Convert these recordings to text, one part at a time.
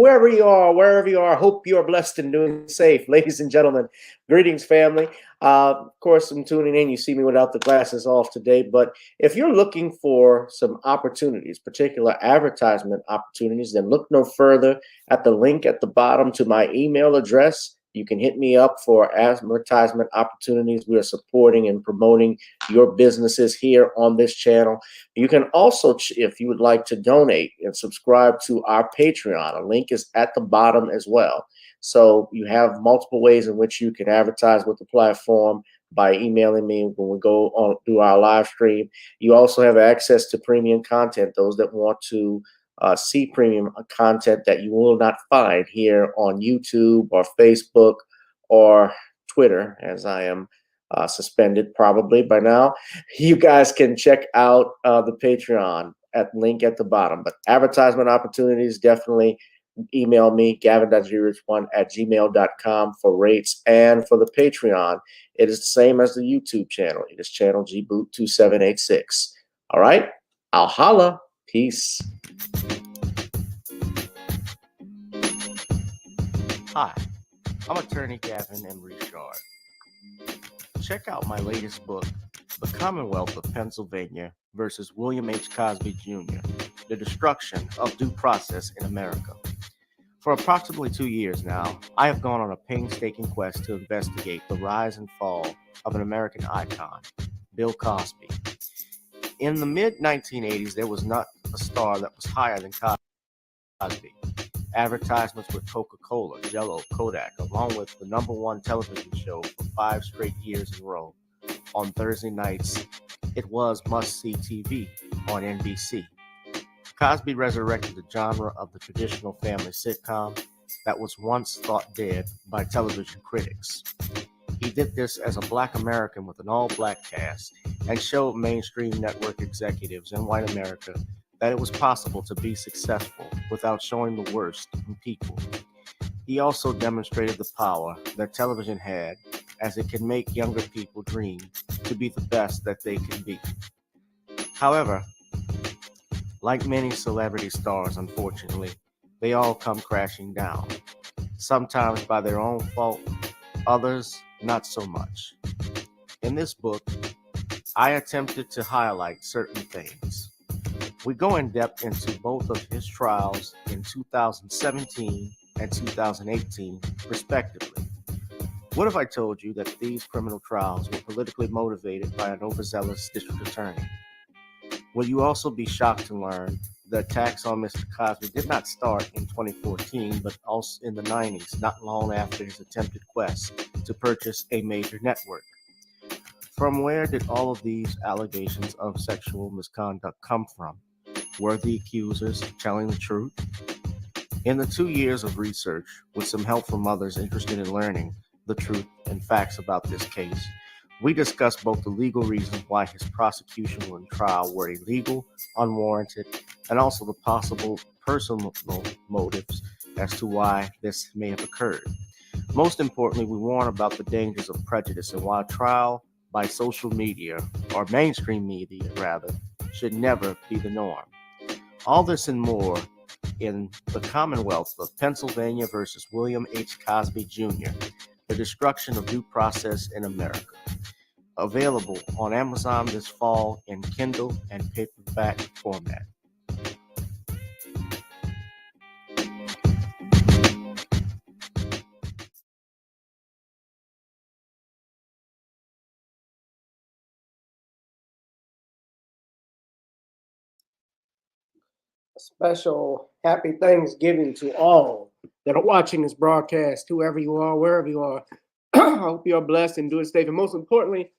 whoever you are, wherever you are, hope you are blessed and doing safe. Ladies and gentlemen, greetings, family. Of course, I'm tuning in. You see me without the glasses off today, but if you're looking for some opportunities, particular advertisement opportunities, then look no further at the link at the bottom to my email address. You can hit me up for advertisement opportunities. We are supporting and promoting your businesses here on this channel. You can also, if you would like to donate and subscribe to our Patreon, a link is at the bottom as well. So you have multiple ways in which you can advertise with the platform by emailing me when we go on do our live stream. You also have access to premium content, those that want to see premium content that you will not find here on YouTube or Facebook or Twitter, as I am suspended probably by now. You guys can check out the Patreon at link at the bottom. But advertisement opportunities, definitely email me, Gavin.Rich1@gmail.com for rates. And for the Patreon, it is the same as the YouTube channel. It is channel GBoot2786. All right, I'll holla. Peace. Hi, I'm attorney Gavin M. Richard. Check out my latest book, The Commonwealth of Pennsylvania versus William H. Cosby Jr., The Destruction of Due Process in America. For approximately 2 years now, I have gone on a painstaking quest to investigate the rise and fall of an American icon, Bill Cosby. In the mid-1980s, there was not a star that was higher than Cosby. Advertisements with Coca-Cola, Jello, Kodak, along with the #1 television show for 5 straight years in a row. On Thursday nights, it was must-see TV on NBC. Cosby resurrected the genre of the traditional family sitcom that was once thought dead by television critics. He did this as a Black American with an all-Black cast and showed mainstream network executives in white America that it was possible to be successful without showing the worst in people. He also demonstrated the power that television had, as it can make younger people dream to be the best that they can be. However, like many celebrity stars, unfortunately, they all come crashing down, sometimes by their own fault, others not so much. In this book, I attempted to highlight certain things. We go in depth into both of his trials in 2017 and 2018, respectively. What if I told you that these criminal trials were politically motivated by an overzealous district attorney? Will you also be shocked to learn the attacks on Mr. Cosby did not start in 2014, but also in the 90s, not long after his attempted quest to purchase a major network? From where did all of these allegations of sexual misconduct come from? Were the accusers telling the truth? In the 2 years of research, with some help from others interested in learning the truth and facts about this case, we discussed both the legal reasons why his prosecution and trial were illegal, unwarranted, and also the possible personal motives as to why this may have occurred. Most importantly, we warn about the dangers of prejudice and why trial by social media, or mainstream media rather, should never be the norm. All this and more in The Commonwealth of Pennsylvania versus William H. Cosby Jr., The Destruction of Due Process in America. Available on Amazon this fall in Kindle and paperback format. A special happy Thanksgiving to all that are watching this broadcast, whoever you are, wherever you are. I hope you are blessed and doing safe. And most importantly,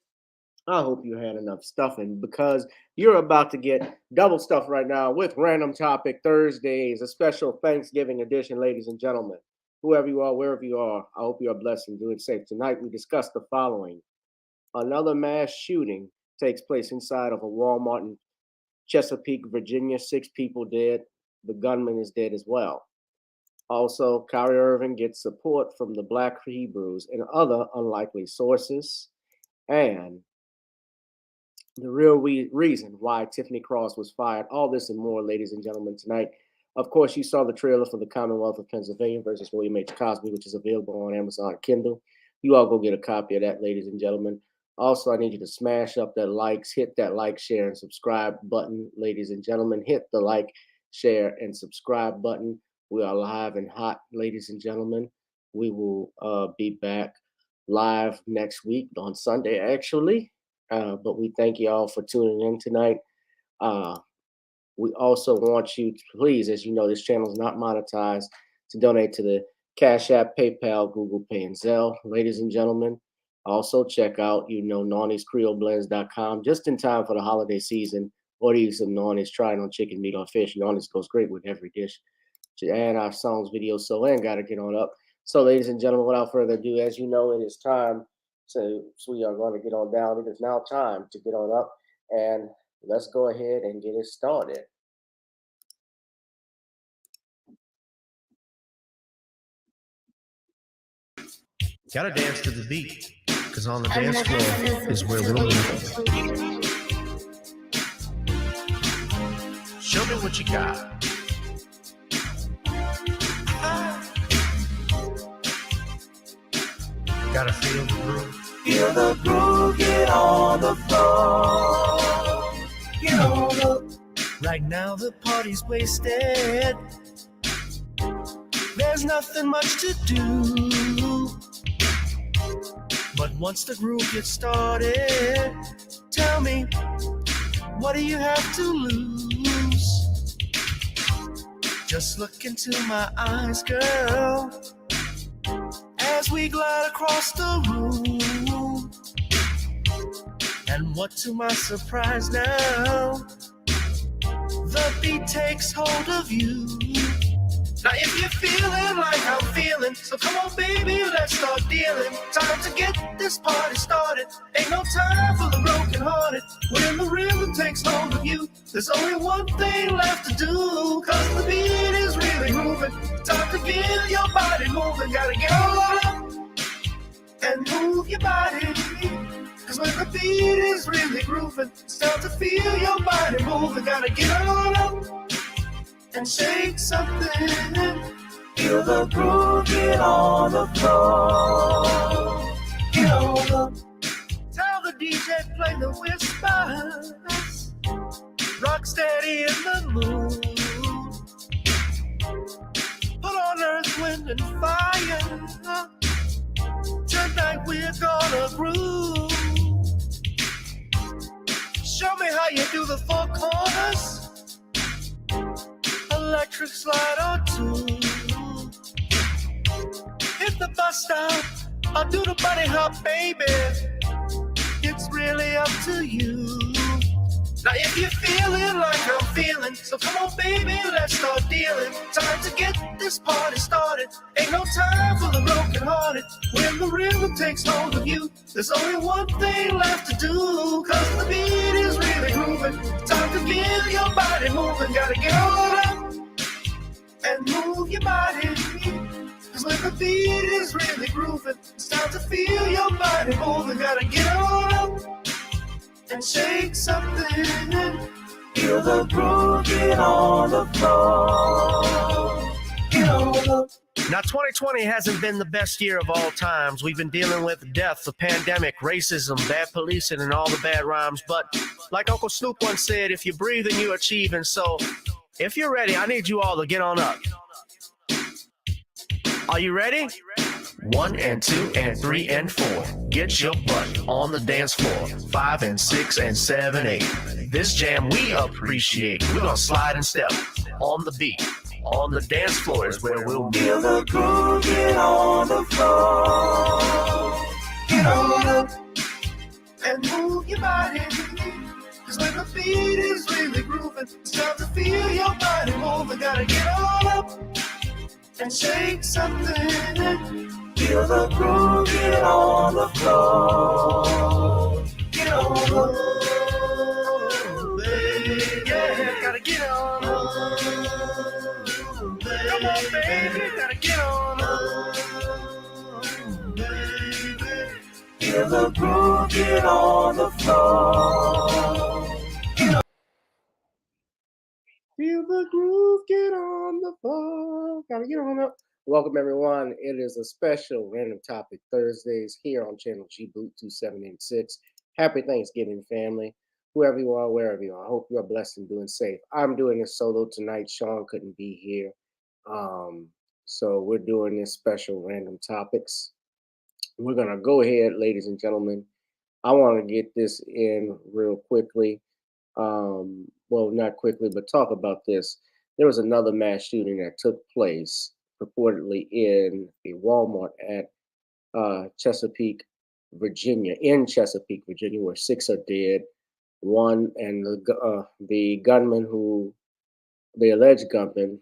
I hope you had enough stuffing, because you're about to get double stuff right now with Random Topic Thursdays, a special Thanksgiving edition, ladies and gentlemen. Whoever you are, wherever you are, I hope you are blessed and doing safe. Tonight, we discuss the following. Another mass shooting takes place inside of a Walmart in Chesapeake, Virginia. 6 people dead. The gunman is dead as well. Also, Kyrie Irving gets support from the Black Hebrews and other unlikely sources. And the real reason why Tiffany Cross was fired. All this and more, ladies and gentlemen, tonight Of course, you saw the trailer for the Commonwealth of Pennsylvania versus William H. Cosby, which is available on Amazon Kindle. You all go get a copy of that, ladies and gentlemen. Also, I need you to smash up that likes, hit that like, share, and subscribe button, ladies and gentlemen. Hit the like, share, and subscribe button. We are live and hot, ladies and gentlemen. We will be back live next week on Sunday, actually. But we thank you all for tuning in tonight. We also want you to please, as you know, this channel is not monetized, to donate to the Cash App, PayPal, Google Pay, and Zelle. Ladies and gentlemen, also check out, NawniesCreoleBlends.com just in time for the holiday season. Order you some Nawnies, try it on chicken, meat, or fish. Nawnies goes great with every dish. And our songs, videos, so and got to get on up. So, ladies and gentlemen, without further ado, as you know, it is time. So we are going to get on down. It is now time to get on up, and let's go ahead and get it started. Gotta dance to the beat, because on the dance floor is where we'll meet. Show me what you got. Gotta feel the groove. Feel the groove, get on the floor. Get on the. Right now the party's wasted. There's nothing much to do. But once the groove gets started, tell me, what do you have to lose? Just look into my eyes, girl, as we glide across the room. And what to my surprise now, the beat takes hold of you. Now if you're feeling like I'm feeling, so come on baby, let's start dealing. Time to get this party started. Ain't no time for the broken hearted. When the rhythm takes hold of you, there's only one thing left to do. Cause the beat is really moving. Time to feel your body moving. Gotta get on up and move your body. Cause when the beat is really grooving, it's time to feel your body moving. Gotta get on up and shake something. Feel the groove, get on the floor. Get on the. Tell the DJ play the whispers. Rock steady in the mood. Put on earth, wind, and fire. Tonight we're gonna groove. Show me how you do the four corners. Electric slide or two. Hit the bus stop or do the bunny hop, baby. It's really up to you. Now if you're feeling like I'm feeling, so come on baby, let's start dealing. Time to get this party started. Ain't no time for the broken hearted. When the rhythm takes hold of you, there's only one thing left to do. Cause the beat is really grooving. Time to feel your body moving. Gotta get on up and move your body. Cause when the beat is really grooving, it's time to feel your body moving. Gotta get on up and shake something. Feel the groove, get on the floor. Get on the. Now 2020 hasn't been the best year of all times. We've been dealing with death, the pandemic, racism, bad policing, and all the bad rhymes. But like Uncle Snoop once said, if you breathe, then you achieve. And so if you're ready, I need you all to get on up. Are you ready? 1 and 2 and 3 and 4. Get your butt on the dance floor. 5 and 6 and 7, 8. This jam we appreciate. We're gonna slide and step on the beat. On the dance floor is where we'll be. Feel the groove, get on the floor. Get on up and move your body. Cause when the beat is really grooving, it's time to feel your body moving. Gotta get on up and shake something. Feel the groove, get on the floor. Get on the floor. Yeah, gotta get on up. Come on, baby, gotta get on up. Feel the groove, get on the floor. Feel the the groove, get on the floor. Gotta get on up. Welcome, everyone. It is a special Random Topic Thursdays here on channel G Boot 2786. Happy Thanksgiving, family. Whoever you are, wherever you are, I hope you are blessed and doing safe. I'm doing this solo tonight. Sean couldn't be here. So we're doing this special Random Topics. We're going to go ahead, ladies and gentlemen. I want to get this in real quickly. Well, not quickly, but talk about this. There was another mass shooting that took place purportedly in a Walmart at Chesapeake, Virginia, where 6 are dead. One, and the gunman the alleged gunman,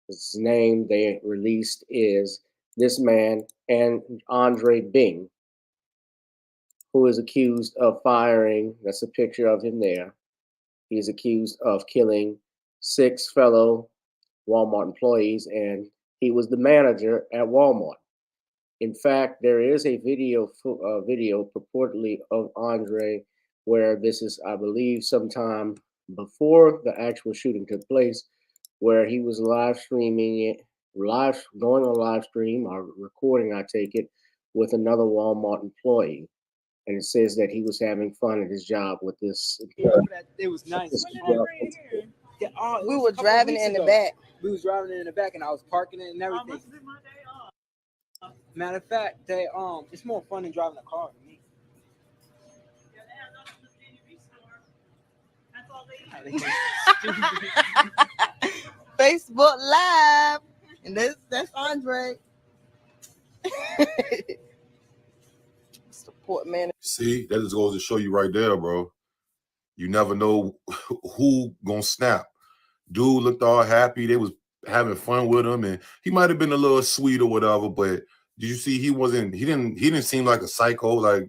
his name they released is this man, and Andre Bing, who is accused of firing. That's a picture of him there. He's accused of killing 6 fellow Walmart employees, and he was the manager at Walmart. In fact, there is a video purportedly of Andre, where this is, I believe, sometime before the actual shooting took place, where he was live streaming it, going on live stream or recording, I take it, with another Walmart employee. And it says that he was having fun at his job with this. It was nice. We were driving in the back. We was driving in the back, and I was parking it and everything. Matter of fact, it's more fun than driving a car to me. Facebook Live, and that's Andre. Support man. See, that just goes to show you right there, bro. You never know who gonna snap. Dude looked all happy. They was having fun with him, and he might have been a little sweet or whatever, but did you see he didn't seem like a psycho, like,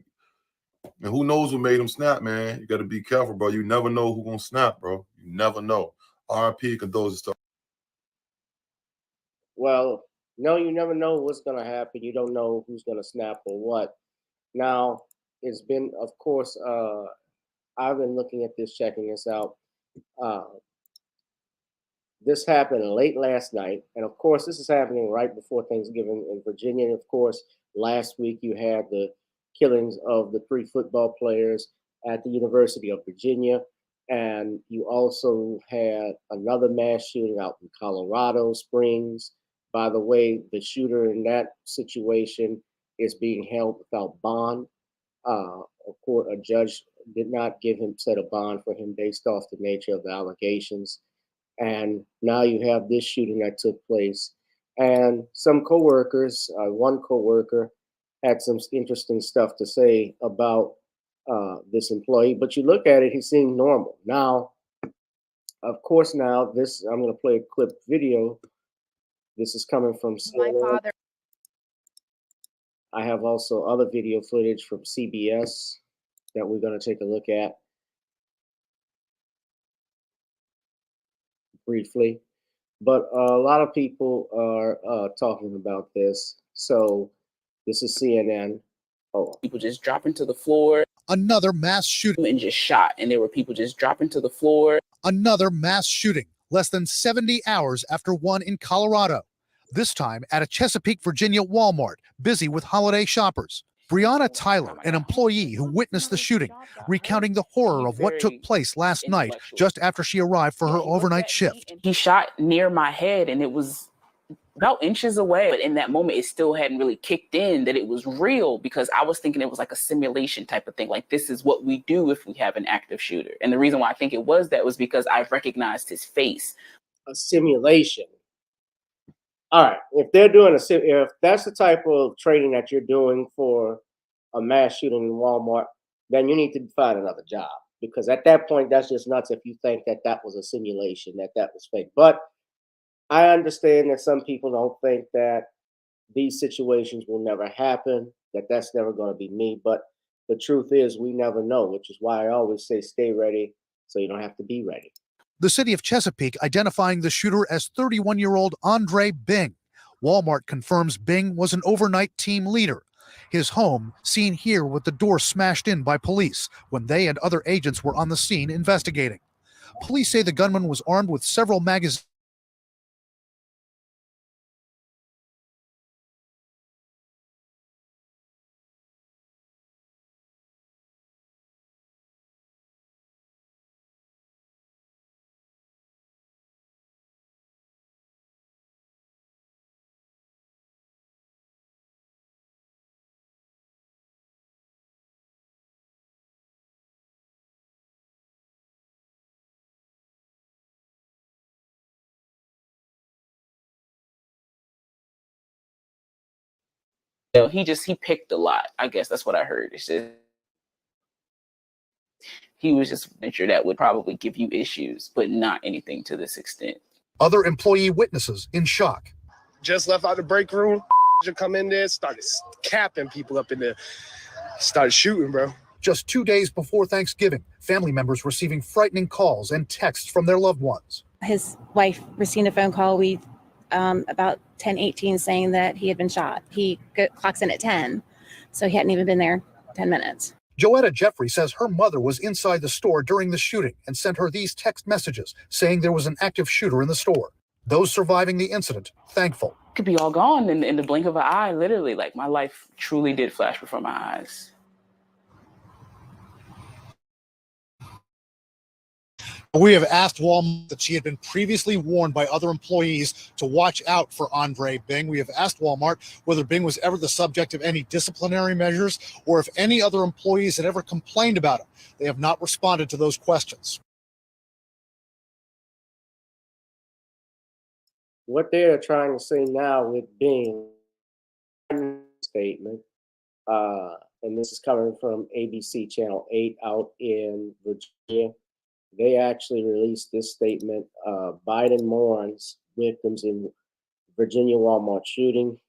and who knows what made him snap, man. You gotta be careful, bro. You never know who gonna snap, bro. You never know. RIP condolences to. Well, no, you never know what's gonna happen. You don't know who's gonna snap or what. Now, it's been, of course, I've been looking at this, checking this out. This happened late last night. And of course, this is happening right before Thanksgiving in Virginia. And of course, last week you had the killings of the 3 football players at the University of Virginia. And you also had another mass shooting out in Colorado Springs. By the way, the shooter in that situation is being held without bond. A judge did not set a bond for him based off the nature of the allegations. And now you have this shooting that took place. And some coworkers, one coworker had some interesting stuff to say about this employee, but you look at it, he seemed normal. Now, of course, I'm going to play a clip video. This is coming from my father. I have also other video footage from CBS that we're going to take a look at briefly. But a lot of people are talking about this. So this is CNN. People just dropping to the floor. Another mass shooting. And just shot. And there were people just dropping to the floor. Another mass shooting less than 70 hours after one in Colorado. This time at a Chesapeake, Virginia Walmart, busy with holiday shoppers. Breonna Tyler, an employee who witnessed the shooting, recounting the horror of what took place last night just after she arrived for her overnight shift. He shot near my head, and it was about inches away. But in that moment, it still hadn't really kicked in that it was real, because I was thinking it was like a simulation type of thing. Like, this is what we do if we have an active shooter. And the reason why I think it was that was because I recognized his face. A simulation. All right, if that's the type of training that you're doing for a mass shooting in Walmart, then you need to find another job, because at that point, that's just nuts if you think that that was a simulation, that was fake. But I understand that some people don't think that these situations will never happen, that's never going to be me. But the truth is, we never know, which is why I always say stay ready so you don't have to be ready. The city of Chesapeake identifying the shooter as 31-year-old Andre Bing. Walmart confirms Bing was an overnight team leader. His home seen here with the door smashed in by police when they and other agents were on the scene investigating. Police say the gunman was armed with several magazines. He picked a lot. I guess that's what I heard. It's just he was just a venture that would probably give you issues, but not anything to this extent. Other employee witnesses in shock. Just left out the break room. Come in there, started capping people up in there, started shooting, bro. Just 2 days before Thanksgiving, family members receiving frightening calls and texts from their loved ones. His wife received a phone call about 10:18 saying that he had been shot. He clocks in at 10, so he hadn't even been there 10 minutes. Joetta Jeffrey says her mother was inside the store during the shooting and sent her these text messages saying there was an active shooter in the store. Those surviving the incident, thankful. Could be all gone in the blink of an eye, literally. Like, my life truly did flash before my eyes. We have asked Walmart that she had been previously warned by other employees to watch out for Andre Bing. We have asked Walmart whether Bing was ever the subject of any disciplinary measures or if any other employees had ever complained about him. They have not responded to those questions. What they're trying to say now with Bing statement, and this is coming from ABC Channel 8 out in Virginia. They actually released this statement. Biden mourns victims in Virginia Walmart shooting.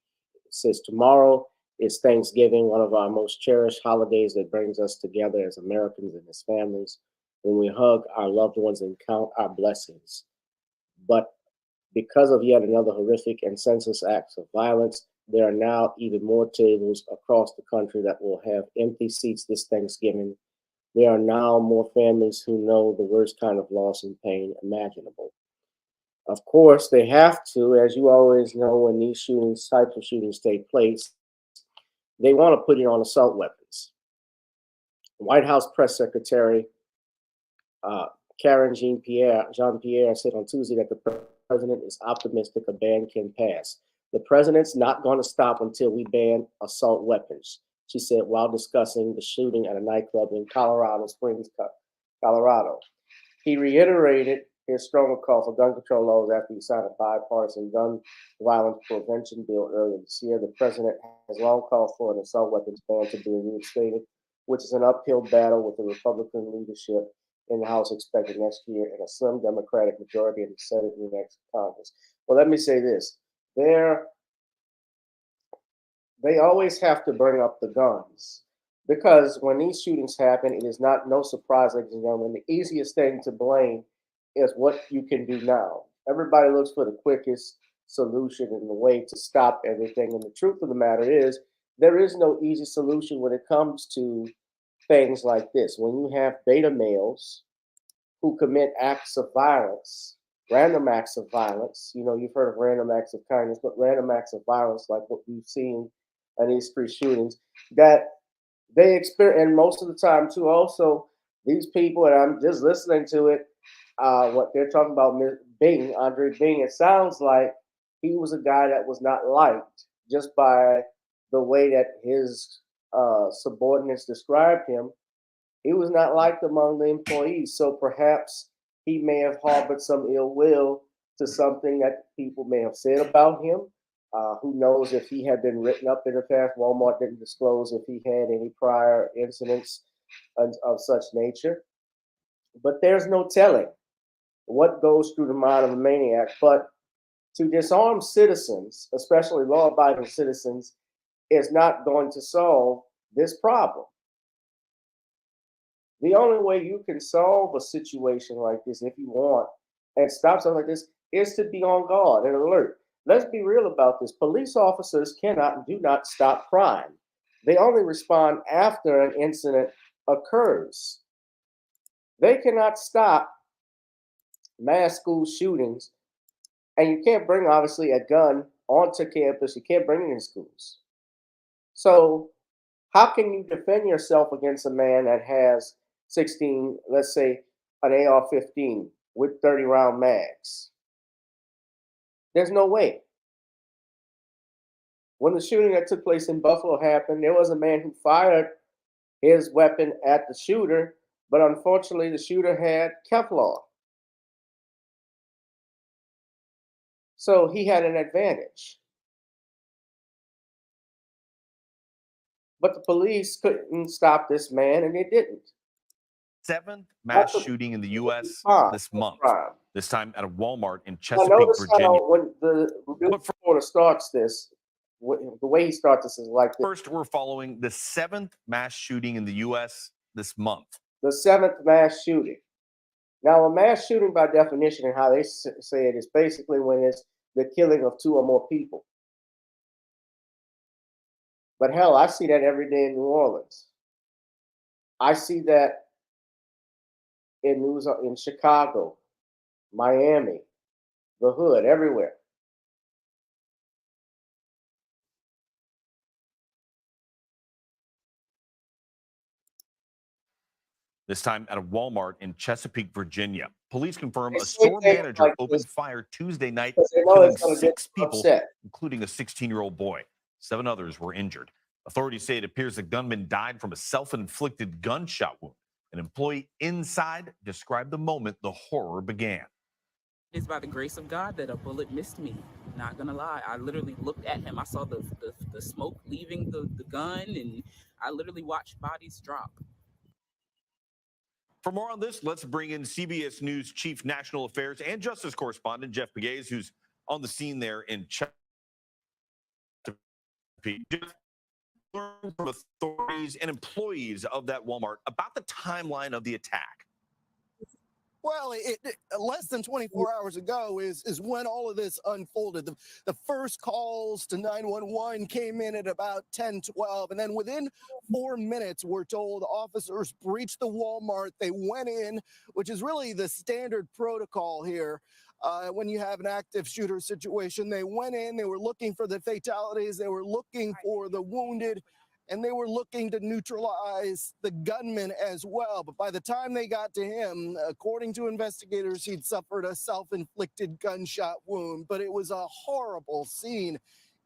It says, tomorrow is Thanksgiving, one of our most cherished holidays that brings us together as Americans and as families, when we hug our loved ones and count our blessings. But because of yet another horrific and senseless acts of violence, there are now even more tables across the country that will have empty seats this Thanksgiving. There are now more families who know the worst kind of loss and pain imaginable. Of course, they have to, as you always know, when these types of shootings take place, they want to put it on assault weapons. White House Press Secretary Karen Jean-Pierre said on Tuesday that the president is optimistic a ban can pass. The president's not going to stop until we ban assault weapons, she said while discussing the shooting at a nightclub in Colorado Springs, Colorado. He reiterated his stronger call for gun control laws after he signed a bipartisan gun violence prevention bill earlier this year. The president has long called for an assault weapons ban to be reinstated, which is an uphill battle with the Republican leadership in the House expected next year and a slim Democratic majority in the Senate in the next Congress. Well, let me say this. They always have to bring up the guns because when these shootings happen, it is no surprise, ladies and gentlemen, the easiest thing to blame is what you can do now. Everybody looks for the quickest solution and the way to stop everything. And the truth of the matter is, there is no easy solution when it comes to things like this. When you have beta males who commit acts of violence, random acts of violence, you've heard of random acts of kindness, but random acts of violence like what we've seen in these 3 shootings, that they experience, and most of the time too, also, these people, and I'm just listening to it, what they're talking about, Bing, Andre Bing, it sounds like he was a guy that was not liked just by the way that his subordinates described him. He was not liked among the employees. So perhaps he may have harbored some ill will to something that people may have said about him. Who knows if he had been written up in the past. Walmart didn't disclose if he had any prior incidents of such nature. But there's no telling what goes through the mind of a maniac. But to disarm citizens, especially law-abiding citizens, is not going to solve this problem. The only way you can solve a situation like this, if you want, and stop something like this, is to be on guard and alert. Let's be real about this. Police officers cannot and do not stop crime. They only respond after an incident occurs. They cannot stop mass school shootings, and you can't bring obviously a gun onto campus. You can't bring it in schools. So how can you defend yourself against a man that has 16, let's say an AR-15 with 30 round mags? There's no way. When the shooting that took place in Buffalo happened, there was a man who fired his weapon at the shooter, but unfortunately the shooter had Kevlar. So he had an advantage. But the police couldn't stop this man, and they didn't. 7th mass shooting in the U.S. this month. This time at a Walmart in I Chesapeake, notice Virginia. how when the reporter starts this, the way he starts this is like this. First, we're following the 7th mass shooting in the U.S. this month. The 7th mass shooting. Now, a mass shooting, by definition, and how they say it, is basically when it's the killing of 2 or more people. But hell, I see that every day in New Orleans. I see that in Chicago, Miami, the hood, everywhere. This time at a Walmart in Chesapeake, Virginia. Police confirm a store manager opened fire Tuesday night, killing 6 people, including a 16-year-old boy. 7 others were injured. Authorities say it appears the gunman died from a self-inflicted gunshot wound. An employee inside described the moment the horror began. It's by the grace of God that a bullet missed me. Not gonna lie, I literally looked at him. I saw the smoke leaving the gun, and I literally watched bodies drop. For more on this, let's bring in CBS News Chief National Affairs and Justice Correspondent Jeff Pegues, who's on the scene there in Chesapeake. Jeff, learn from authorities and employees of that Walmart about the timeline of the attack. Well, less than 24 hours ago is when all of this unfolded. The first calls to 911 came in at about 10:12, and then within 4 minutes, we're told officers breached the Walmart. They went in, which is really the standard protocol here. When you have an active shooter situation, they went in, they were looking for the fatalities, they were looking for the wounded, and they were looking to neutralize the gunman as well. But by the time they got to him, according to investigators, he'd suffered a self-inflicted gunshot wound. But it was a horrible scene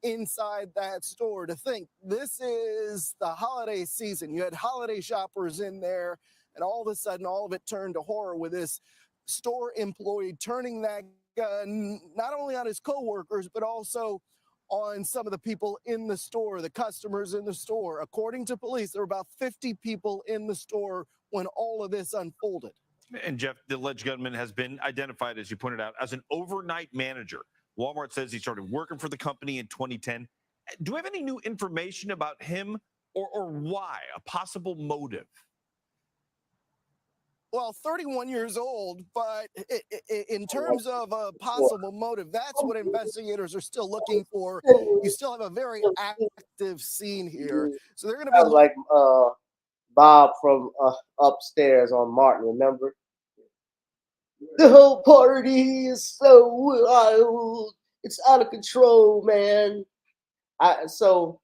inside that store. To think this is the holiday season. You had holiday shoppers in there, and all of a sudden, all of it turned to horror with this store employee turning that gun not only on his coworkers, but also on some of the people in the store, the customers in the store. According to police, there were about 50 people in the store when all of this unfolded. And Jeff, the alleged gunman has been identified, as you pointed out, as an overnight manager. Walmart says he started working for the company in 2010. Do we have any new information about him or why, a possible motive? Well, 31 years old, but in terms of a possible motive, that's what investigators are still looking for. You still have a very active scene here. So they're going to be like Bob from upstairs on Martin, remember? The whole party is so wild. It's out of control, man. So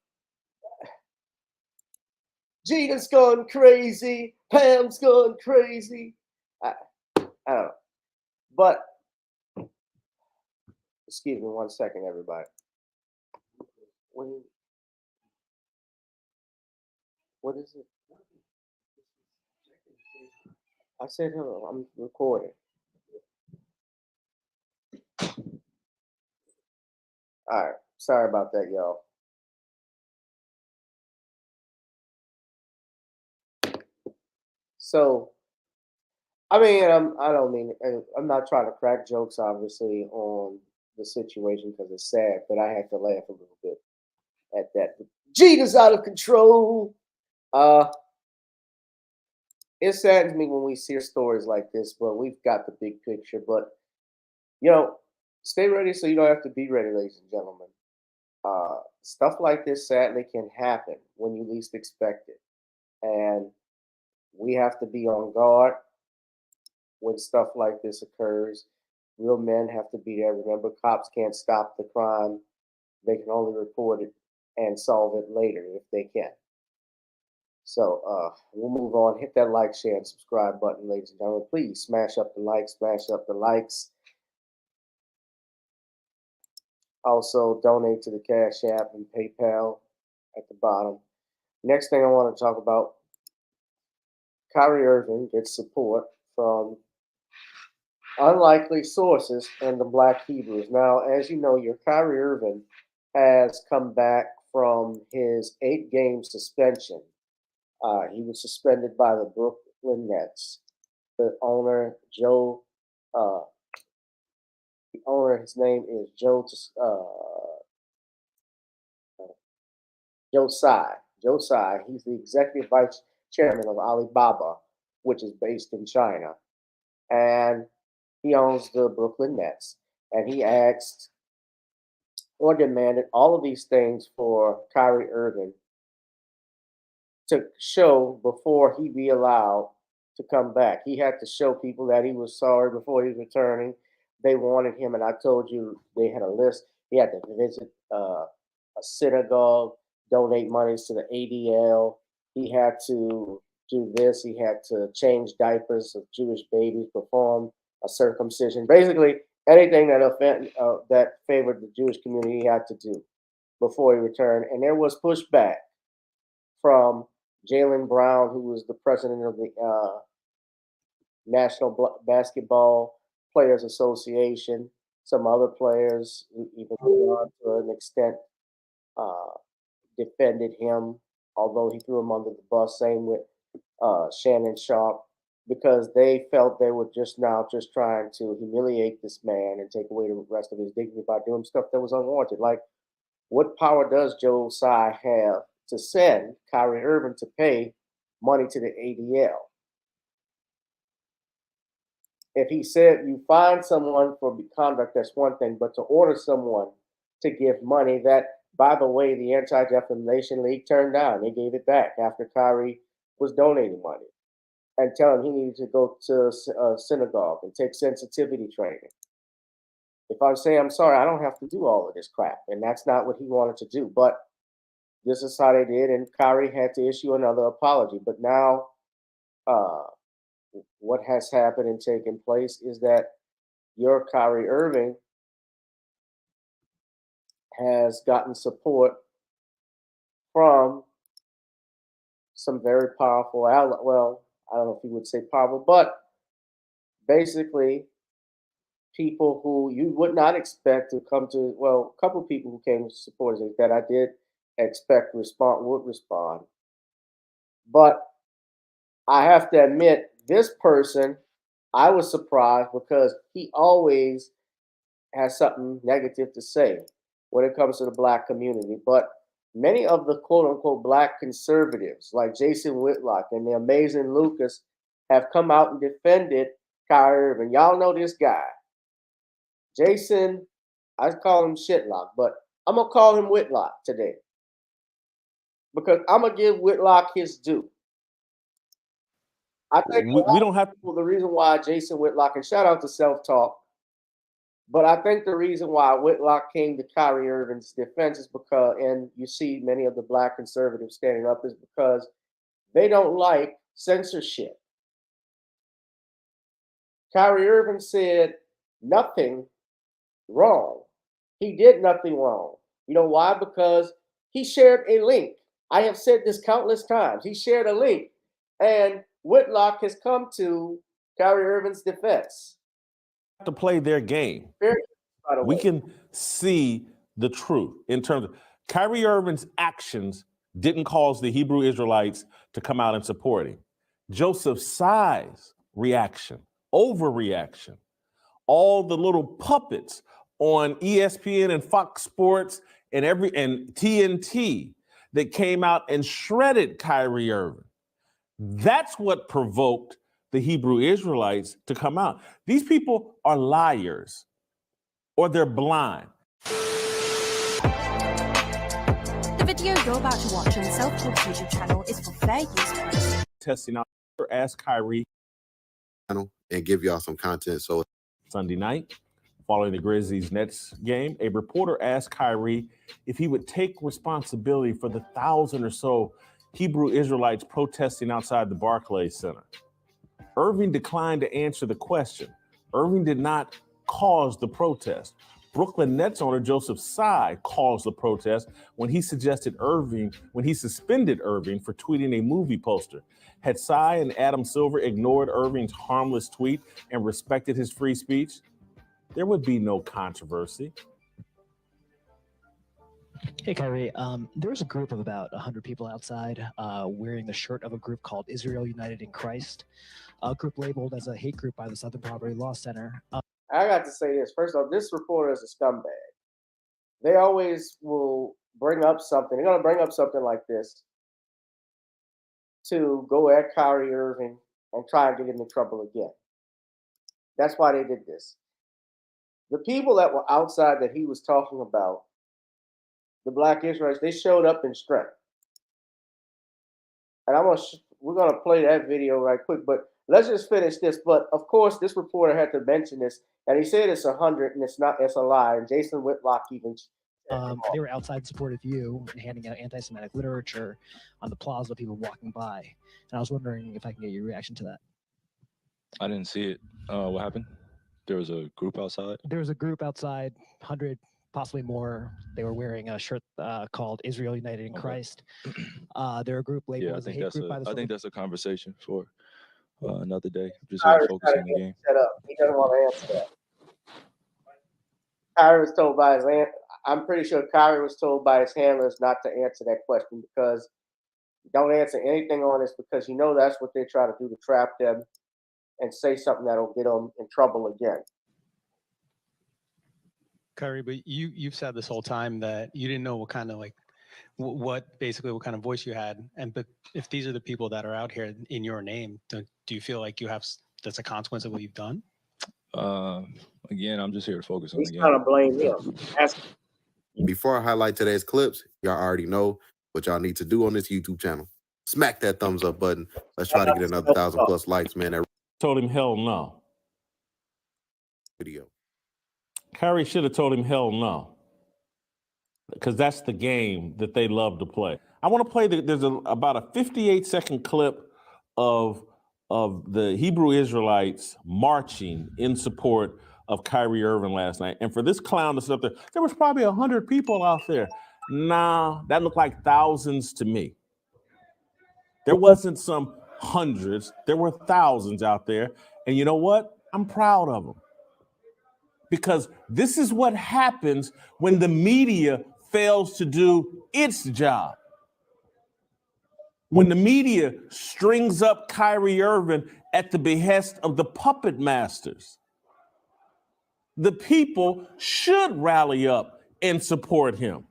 Gina's gone crazy. Pam's gone crazy. I don't know. But, excuse me 1 second, everybody. What is it? I said hello. I'm recording. All right. Sorry about that, y'all. So, I mean, I'm not trying to crack jokes, obviously, on the situation because it's sad, but I had to laugh a little bit at that. Gina's out of control. It saddens me when we see stories like this, but we've got the big picture. But, stay ready so you don't have to be ready, ladies and gentlemen. Stuff like this sadly can happen when you least expect it. And we have to be on guard when stuff like this occurs. Real men have to be there. Remember, cops can't stop the crime. They can only report it and solve it later if they can. So we'll move on. Hit that like, share, and subscribe button, ladies and gentlemen. Please smash up the likes, smash up the likes. Also, donate to the Cash App and PayPal at the bottom. Next thing I want to talk about, Kyrie Irving gets support from unlikely sources in the Black Hebrews. Now, as you know, your Kyrie Irving has come back from his 8-game suspension. He was suspended by the Brooklyn Nets. The owner, his name is Joe Tsai. He's the executive vice chairman of Alibaba, which is based in China. And he owns the Brooklyn Nets. And he asked or demanded all of these things for Kyrie Irving to show before he be allowed to come back. He had to show people that he was sorry before he was returning. They wanted him, and I told you they had a list. He had to visit a synagogue, donate monies to the ADL. He had to do this. He had to change diapers of Jewish babies, perform a circumcision. Basically, anything that favored the Jewish community, he had to do before he returned. And there was pushback from Jaylen Brown, who was the president of the National Basketball Players Association. Some other players, even to an extent, defended him, although he threw him under the bus. Same with Shannon Sharp, because they felt they were just trying to humiliate this man and take away the rest of his dignity by doing stuff that was unwarranted. Like, what power does Joe Tsai have to send Kyrie Irving to pay money to the ADL? If he said you find someone for conduct, that's one thing, but to order someone to give money, that, by the way, the Anti-Defamation League turned down. They gave it back after Kyrie was donating money and telling him he needed to go to a synagogue and take sensitivity training. If I say I'm sorry, I don't have to do all of this crap, and that's not what he wanted to do. But this is how they did, and Kyrie had to issue another apology. But now, what has happened and taken place is that your Kyrie Irving has gotten support from some very powerful well, I don't know if you would say powerful, but basically people who you would not expect to come to, well, a couple of people who came to support us that I did expect would respond. But I have to admit, this person, I was surprised because he always has something negative to say when it comes to the Black community. But many of the quote-unquote Black conservatives, like Jason Whitlock and the amazing Lucas, have come out and defended Kyrie Irving. Y'all know this guy. Jason, I call him Shitlock, but I'm going to call him Whitlock today because I'm going to give Whitlock his due. I think we don't have the reason why Jason Whitlock, and shout out to Self Talk, but I think the reason why Whitlock came to Kyrie Irving's defense is because, and you see many of the Black conservatives standing up, is because they don't like censorship. Kyrie Irving said nothing wrong. He did nothing wrong. You know why? Because he shared a link. I have said this countless times. He shared a link, and Whitlock has come to Kyrie Irving's defense. To play their game. We can see the truth in terms of Kyrie Irving's actions didn't cause the Hebrew Israelites to come out and support him. Joseph Tsai's reaction, overreaction, all the little puppets on ESPN and Fox Sports and TNT that came out and shredded Kyrie Irving. That's what provoked the Hebrew Israelites to come out. These people are liars or they're blind. The video you're about to watch on the Self-Talk's YouTube channel is for fair use only. Testing out Ask Kyrie and give y'all some content. So Sunday night, following the Grizzlies-Nets game, a reporter asked Kyrie if he would take responsibility for the 1,000 or so Hebrew Israelites protesting outside the Barclays Center. Irving declined to answer the question. Irving did not cause the protest. Brooklyn Nets owner Joseph Tsai caused the protest when he suspended Irving for tweeting a movie poster. Had Tsai and Adam Silver ignored Irving's harmless tweet and respected his free speech, there would be no controversy. Hey, Kyrie. There was a group of about 100 people outside wearing the shirt of a group called Israel United in Christ, a group labeled as a hate group by the Southern Poverty Law Center. I got to say this. First off, this reporter is a scumbag. They always will bring up something. They're going to bring up something like this to go at Kyrie Irving and try and get him in trouble again. That's why they did this. The people that were outside that he was talking about, the Black Israelites, they showed up in strength. And we're going to play that video right quick, but let's just finish this. But of course, this reporter had to mention this, and he said it's 100, and it's not. It's a lie. And Jason Whitlock even. They were outside in support of you and handing out anti-Semitic literature on the plaza, people walking by. And I was wondering if I can get your reaction to that. I didn't see it. What happened? There was a group outside? There was a group outside, 100, possibly more. They were wearing a shirt called Israel United in Christ. They're a group labeled as a hate group by the I think that's a conversation for another day. Just Kyrie focus on the game. Shut up. He doesn't want to answer that. Kyrie was told by his I'm pretty sure Kyrie was told by his handlers not to answer that question, because don't answer anything on this, because that's what they try to do, to trap them and say something that'll get them in trouble again. Kyrie, but you've said this whole time that you didn't know what kind of what kind of voice you had, but if these are the people that are out here in your name, do you feel like that's a consequence of what you've done? Again, I'm just here to focus on He's the game. trying to blame him. Before I highlight today's clips, y'all already know what y'all need to do on this YouTube channel. Smack that thumbs up button. Let's try to get another 1,000+ likes, man. That Told him hell no. video. Kyrie should have told him hell no, because that's the game that they love to play. I want to play there's about a 58-second clip of the Hebrew Israelites marching in support of Kyrie Irving last night. And for this clown to sit up there was probably 100 people out there. Nah, that looked like thousands to me. There wasn't some hundreds, there were thousands out there. And you know what? I'm proud of them. Because this is what happens when the media fails to do its job. When the media strings up Kyrie Irving at the behest of the puppet masters, the people should rally up and support him,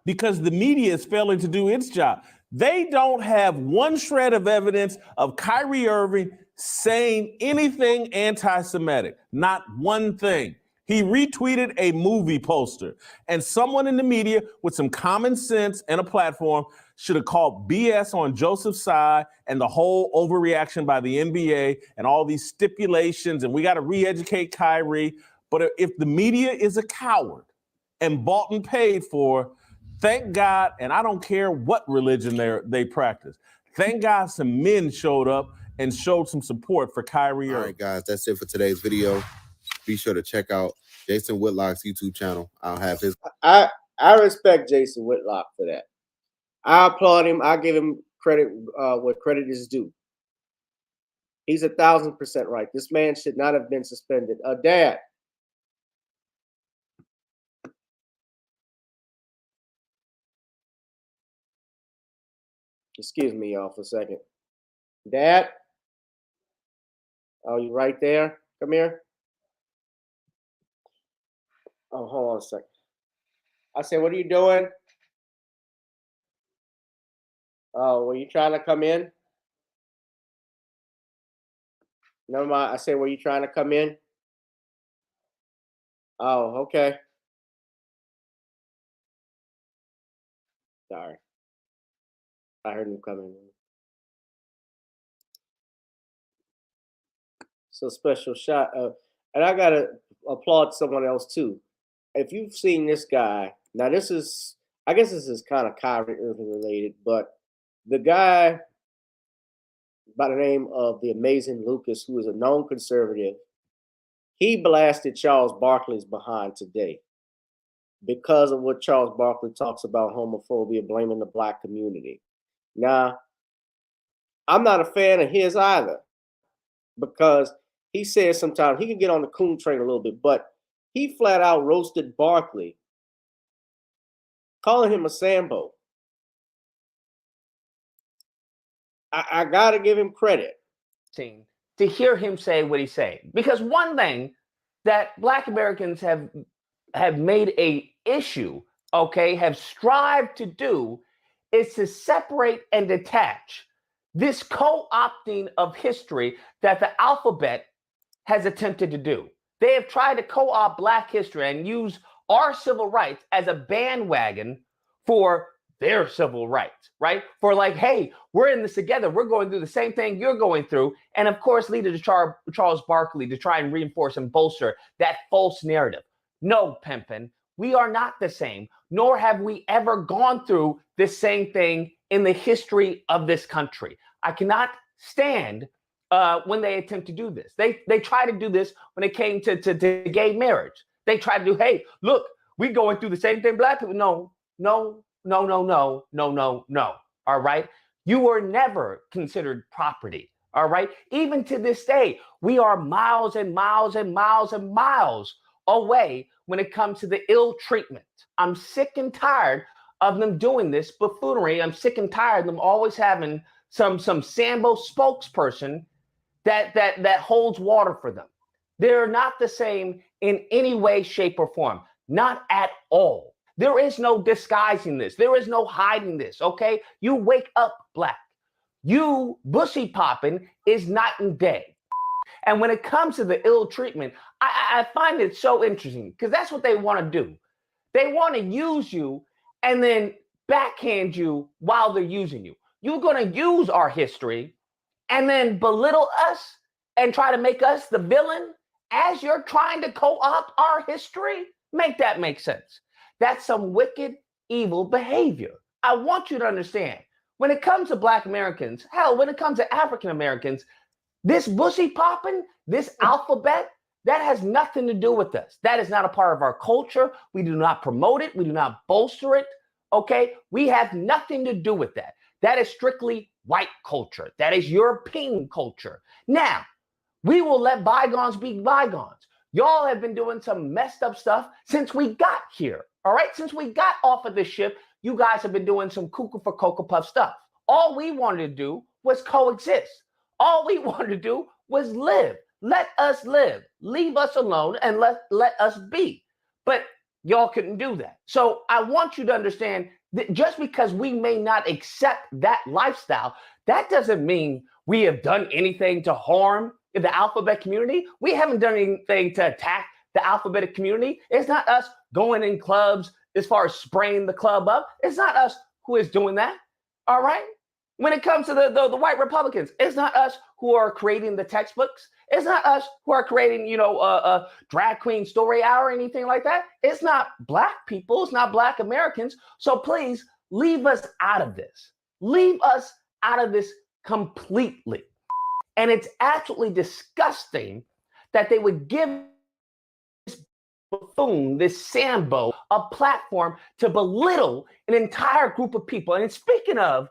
because the media is failing to do its job. They don't have one shred of evidence of Kyrie Irving saying anything anti-Semitic, not one thing. He retweeted a movie poster, and someone in the media with some common sense and a platform should have called BS on Joseph Tsai and the whole overreaction by the NBA and all these stipulations, and we got to re-educate Kyrie. But if the media is a coward and bought and paid for, thank God, and I don't care what religion they practice, thank God some men showed up and showed some support for Kyrie Irving. All right, guys, that's it for today's video. Be sure to check out Jason Whitlock's YouTube channel. I'll have his. I respect Jason Whitlock for that. I applaud him. I give him credit what credit is due. He's 1,000% right. This man should not have been suspended. Dad. Excuse me, y'all, for a second. Dad? Oh, you right there? Come here. Oh, hold on a second. I said, what are you doing? Oh, were you trying to come in? Never mind. I said, were you trying to come in? Oh, okay. Sorry. I heard him coming. So special shot. And I gotta, applaud someone else too. If you've seen this guy, now I guess this is kind of Kyrie Irving related, but the guy by the name of the amazing Lucas, who is a known conservative, he blasted Charles Barkley's behind today because of what Charles Barkley talks about homophobia, blaming the black community. Now, I'm not a fan of his either, because he says sometimes he can get on the coon train a little bit, but he flat out roasted Barkley, calling him a Sambo. I gotta give him credit. To hear him say what he's saying, because one thing that Black Americans have made a issue, okay, have strived to do, is to separate and detach this co-opting of history that the alphabet has attempted to do. They have tried to co-opt Black history and use our civil rights as a bandwagon for their civil rights, right? For like, hey, we're in this together. We're going through the same thing you're going through. And of course, lead to Charles Barkley to try and reinforce and bolster that false narrative. No, Pimpin', we are not the same, nor have we ever gone through the same thing in the history of this country. I cannot stand when they attempt to do this. They try to do this when it came to gay marriage. They try to do, hey, look, we going through the same thing Black people. No. All right. You were never considered property. All right. Even to this day, we are miles and miles and miles and miles away when it comes to the ill treatment. I'm sick and tired of them doing this buffoonery. I'm sick and tired of them always having some Sambo spokesperson that holds water for them. They're not the same in any way, shape, or form. Not at all. There is no disguising this. There is no hiding this, okay? You wake up Black. You bussy popping is night and day. And when it comes to the ill treatment, I find it so interesting because that's what they want to do. They want to use you and then backhand you while they're using you. You're going to use our history and then belittle us and try to make us the villain as you're trying to co-opt our history? Make that make sense. That's some wicked, evil behavior. I want you to understand, when it comes to Black Americans, hell, when it comes to African Americans, this bussy popping, this alphabet, that has nothing to do with us. That is not a part of our culture. We do not promote it. We do not bolster it. Okay? We have nothing to do with that. That is strictly white culture. That is European culture. Now, we will let bygones be bygones. Y'all have been doing some messed up stuff since we got here. All right? Since we got off of this ship, you guys have been doing some cuckoo for Cocoa Puff stuff. All we wanted to do was coexist. All we wanted to do was live. Let us live. Leave us alone and let us be. But y'all couldn't do that. So I want you to understand that just because we may not accept that lifestyle, that doesn't mean we have done anything to harm the alphabet community. We haven't done anything to attack the alphabetic community. It's not us going in clubs as far as spraying the club up. It's not us who is doing that. All right? When it comes to the white Republicans, it's not us who are creating the textbooks. It's not us who are creating, a drag queen story hour or anything like that. It's not Black people. It's not Black Americans. So please leave us out of this. Leave us out of this completely. And it's absolutely disgusting that they would give this buffoon, this Sambo, a platform to belittle an entire group of people. And speaking of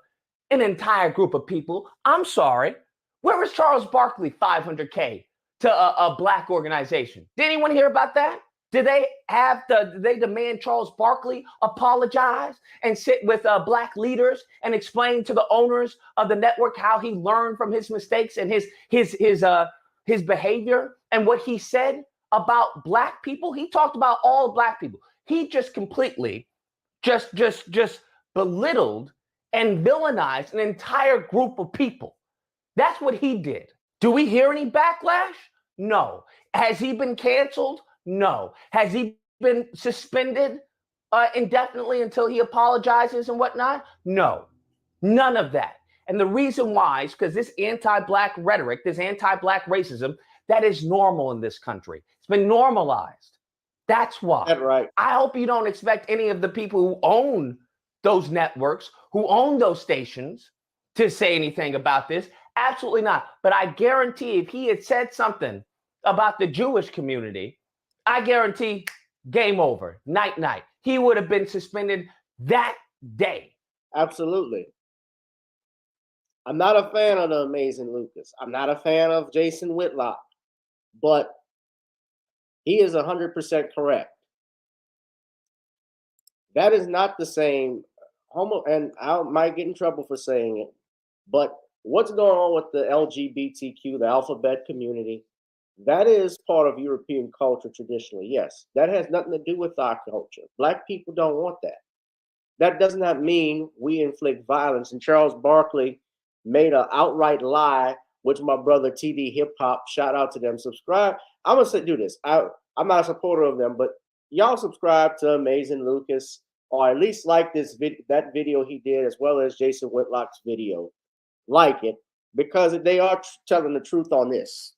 an entire group of people, I'm sorry, where was Charles Barkley $500K to a Black organization? Did anyone hear about that? Did they demand Charles Barkley apologize and sit with Black leaders and explain to the owners of the network how he learned from his mistakes and his behavior and what he said about Black people? He talked about all Black people. He just completely just belittled and villainized an entire group of people. That's what he did. Do we hear any backlash? No. Has he been canceled? No. Has he been suspended indefinitely until he apologizes and whatnot? No. None of that. And the reason why is because this anti-Black rhetoric, this anti-Black racism That is normal in this country. It's been normalized. That's why. That's right. I hope you don't expect any of the people who own those networks, who own those stations, to say anything about this. Absolutely not. But I guarantee if he had said something about the Jewish community, I guarantee game over, night, night. He would have been suspended that day. Absolutely. I'm not a fan of the Amazing Lucas. I'm not a fan of Jason Whitlock, but he is 100% correct. That is not the same and I might get in trouble for saying it, but what's going on with the LGBTQ, the alphabet community, that is part of European culture traditionally. Yes, that has nothing to do with our culture. Black people don't want that. That does not mean we inflict violence. And Charles Barkley made an outright lie, which my brother TD Hip Hop, shout out to them, subscribe. I'm gonna do this. I'm not a supporter of them, but y'all subscribe to Amazing Lucas, or at least like that video he did, as well as Jason Whitlock's video. Like it, because they are telling the truth on this.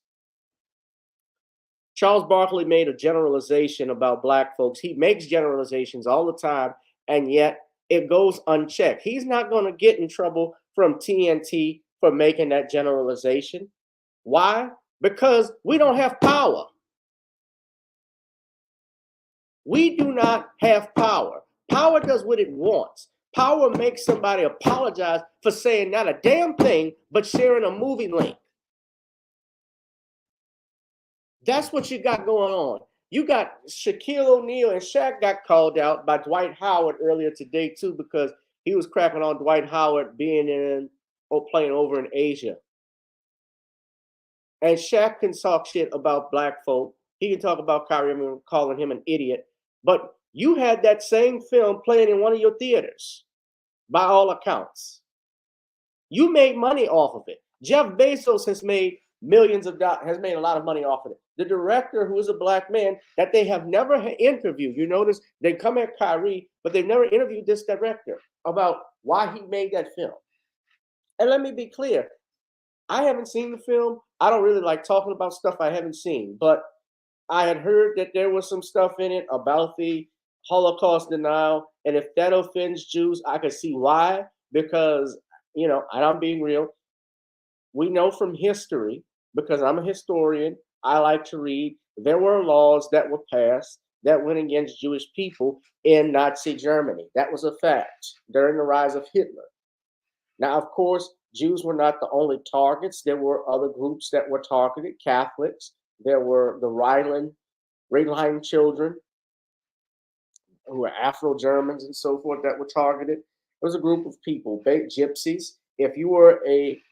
Charles Barkley made a generalization about black folks. He makes generalizations all the time, and yet it goes unchecked. He's not going to get in trouble from TNT for making that generalization. Why? Because we don't have power. We do not have power. Power does what it wants. Power makes somebody apologize for saying not a damn thing, but sharing a movie link. That's what you got going on. You got Shaquille O'Neal and Shaq got called out by Dwight Howard earlier today too, because he was cracking on Dwight Howard being in or playing over in Asia. And Shaq can talk shit about black folk. He can talk about Kyrie Irving, calling him an idiot. But you had that same film playing in one of your theaters, by all accounts. You made money off of it. Jeff Bezos has made millions of dollars, has made a lot of money off of it. The director, who is a black man that they have never interviewed, you notice they come at Kyrie, but they've never interviewed this director about why he made that film. And let me be clear, I haven't seen the film. I don't really like talking about stuff I haven't seen, but I had heard that there was some stuff in it about the Holocaust denial. And if that offends Jews, I could see why, because, you know, and I'm being real. We know from history, because I'm a historian, I like to read, there were laws that were passed that went against Jewish people in Nazi Germany. That was a fact during the rise of Hitler. Now, of course, Jews were not the only targets. There were other groups that were targeted, Catholics. There were the Rhineland children, who were Afro-Germans and so forth, that were targeted. It was a group of people, gypsies. If you were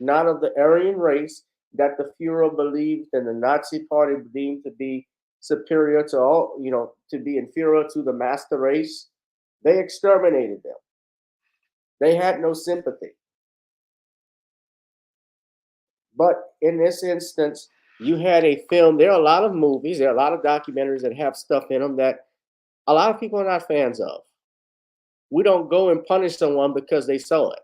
not of the Aryan race that the Fuhrer believed and the Nazi party deemed to be superior to all, you know, to be inferior to the master race, they exterminated them. They had no sympathy. But in this instance, you had a film. There are a lot of movies, there are a lot of documentaries that have stuff in them that a lot of people are not fans of. We don't go and punish someone because they saw it.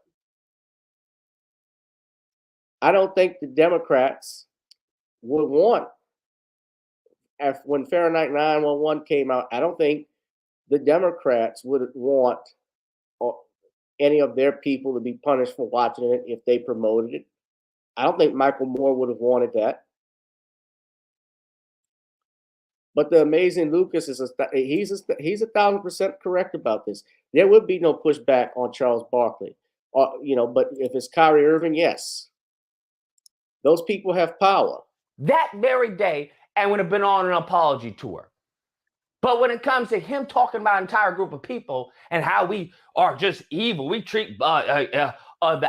I don't think the Democrats would want, when Fahrenheit 9/11 came out, I don't think the Democrats would want any of their people to be punished for watching it if they promoted it. I don't think Michael Moore would have wanted that. But the Amazing Lucas is he's 1,000% correct about this. There would be no pushback on Charles Barkley, you know. But if it's Kyrie Irving, yes, those people have power. That very day, and would have been on an apology tour. But when it comes to him talking about an entire group of people and how we are just evil, we treat the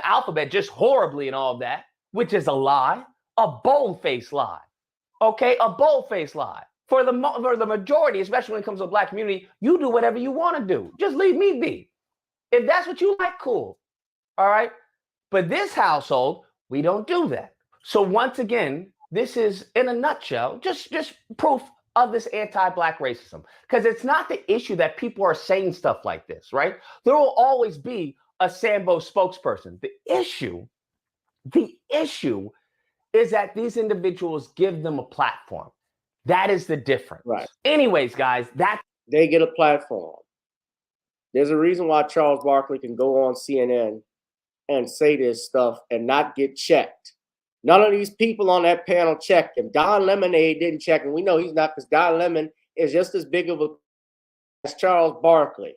alphabet just horribly and all of that, which is a lie, a bold-faced lie. Okay, a bold-faced lie. For the majority, especially when it comes to the black community, you do whatever you want to do. Just leave me be. If that's what you like, cool. All right? But this household, we don't do that. So once again, this is, in a nutshell, just proof of this anti-black racism. Because it's not the issue that people are saying stuff like this, right? There will always be a Sambo spokesperson. The issue is that these individuals give them a platform. That is the difference. Right. Anyways, guys, they get a platform. There's a reason why Charles Barkley can go on CNN and say this stuff and not get checked. None of these people on that panel checked him. Don Lemonade didn't check him. We know he's not, because Don Lemon is just as big of a as Charles Barkley.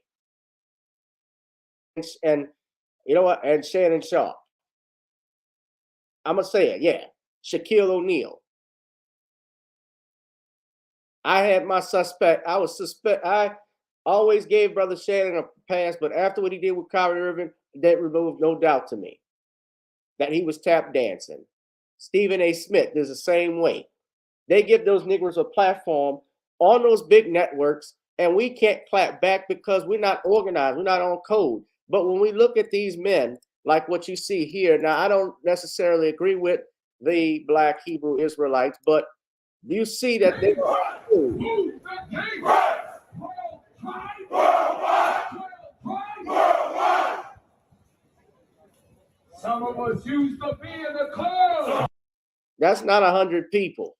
And you know what? And Shannon Sharpe. I'm going to say it, yeah. Shaquille O'Neal. I had my suspect. I always gave Brother Shannon a pass, but after what he did with Kyrie Irving, that removed no doubt to me that he was tap dancing. Stephen A. Smith is the same way. They give those niggers a platform on those big networks, and we can't clap back because we're not organized. We're not on code. But when we look at these men, like what you see here, now I don't necessarily agree with the Black Hebrew Israelites, but you see that they are Some of us used to be in the club. That's not 100 people.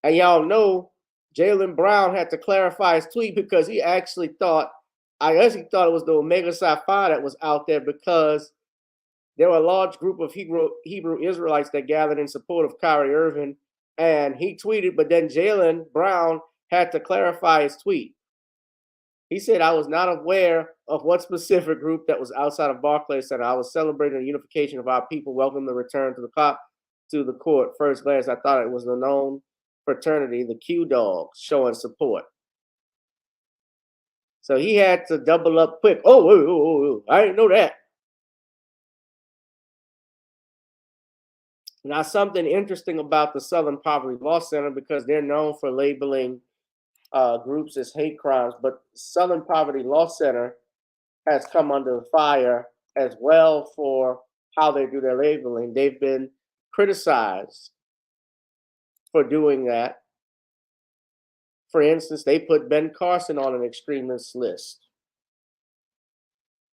And y'all know Jaylen Brown had to clarify his tweet because he actually thought, I guess he thought it was the Omega Psi Phi that was out there, because there were a large group of Hebrew Israelites that gathered in support of Kyrie Irving, and he tweeted, but then Jaylen Brown had to clarify his tweet. He said, I was not aware of what specific group that was outside of Barclays Center. I was celebrating the unification of our people. Welcome the return to the court. First glance, I thought it was the known fraternity, the Q Dogs, showing support. So he had to double up quick. Oh, I didn't know that. Now, something interesting about the Southern Poverty Law Center, because they're known for labeling groups as hate crimes, but Southern Poverty Law Center has come under fire as well for how they do their labeling. They've been criticized for doing that. For instance, they put Ben Carson on an extremist list,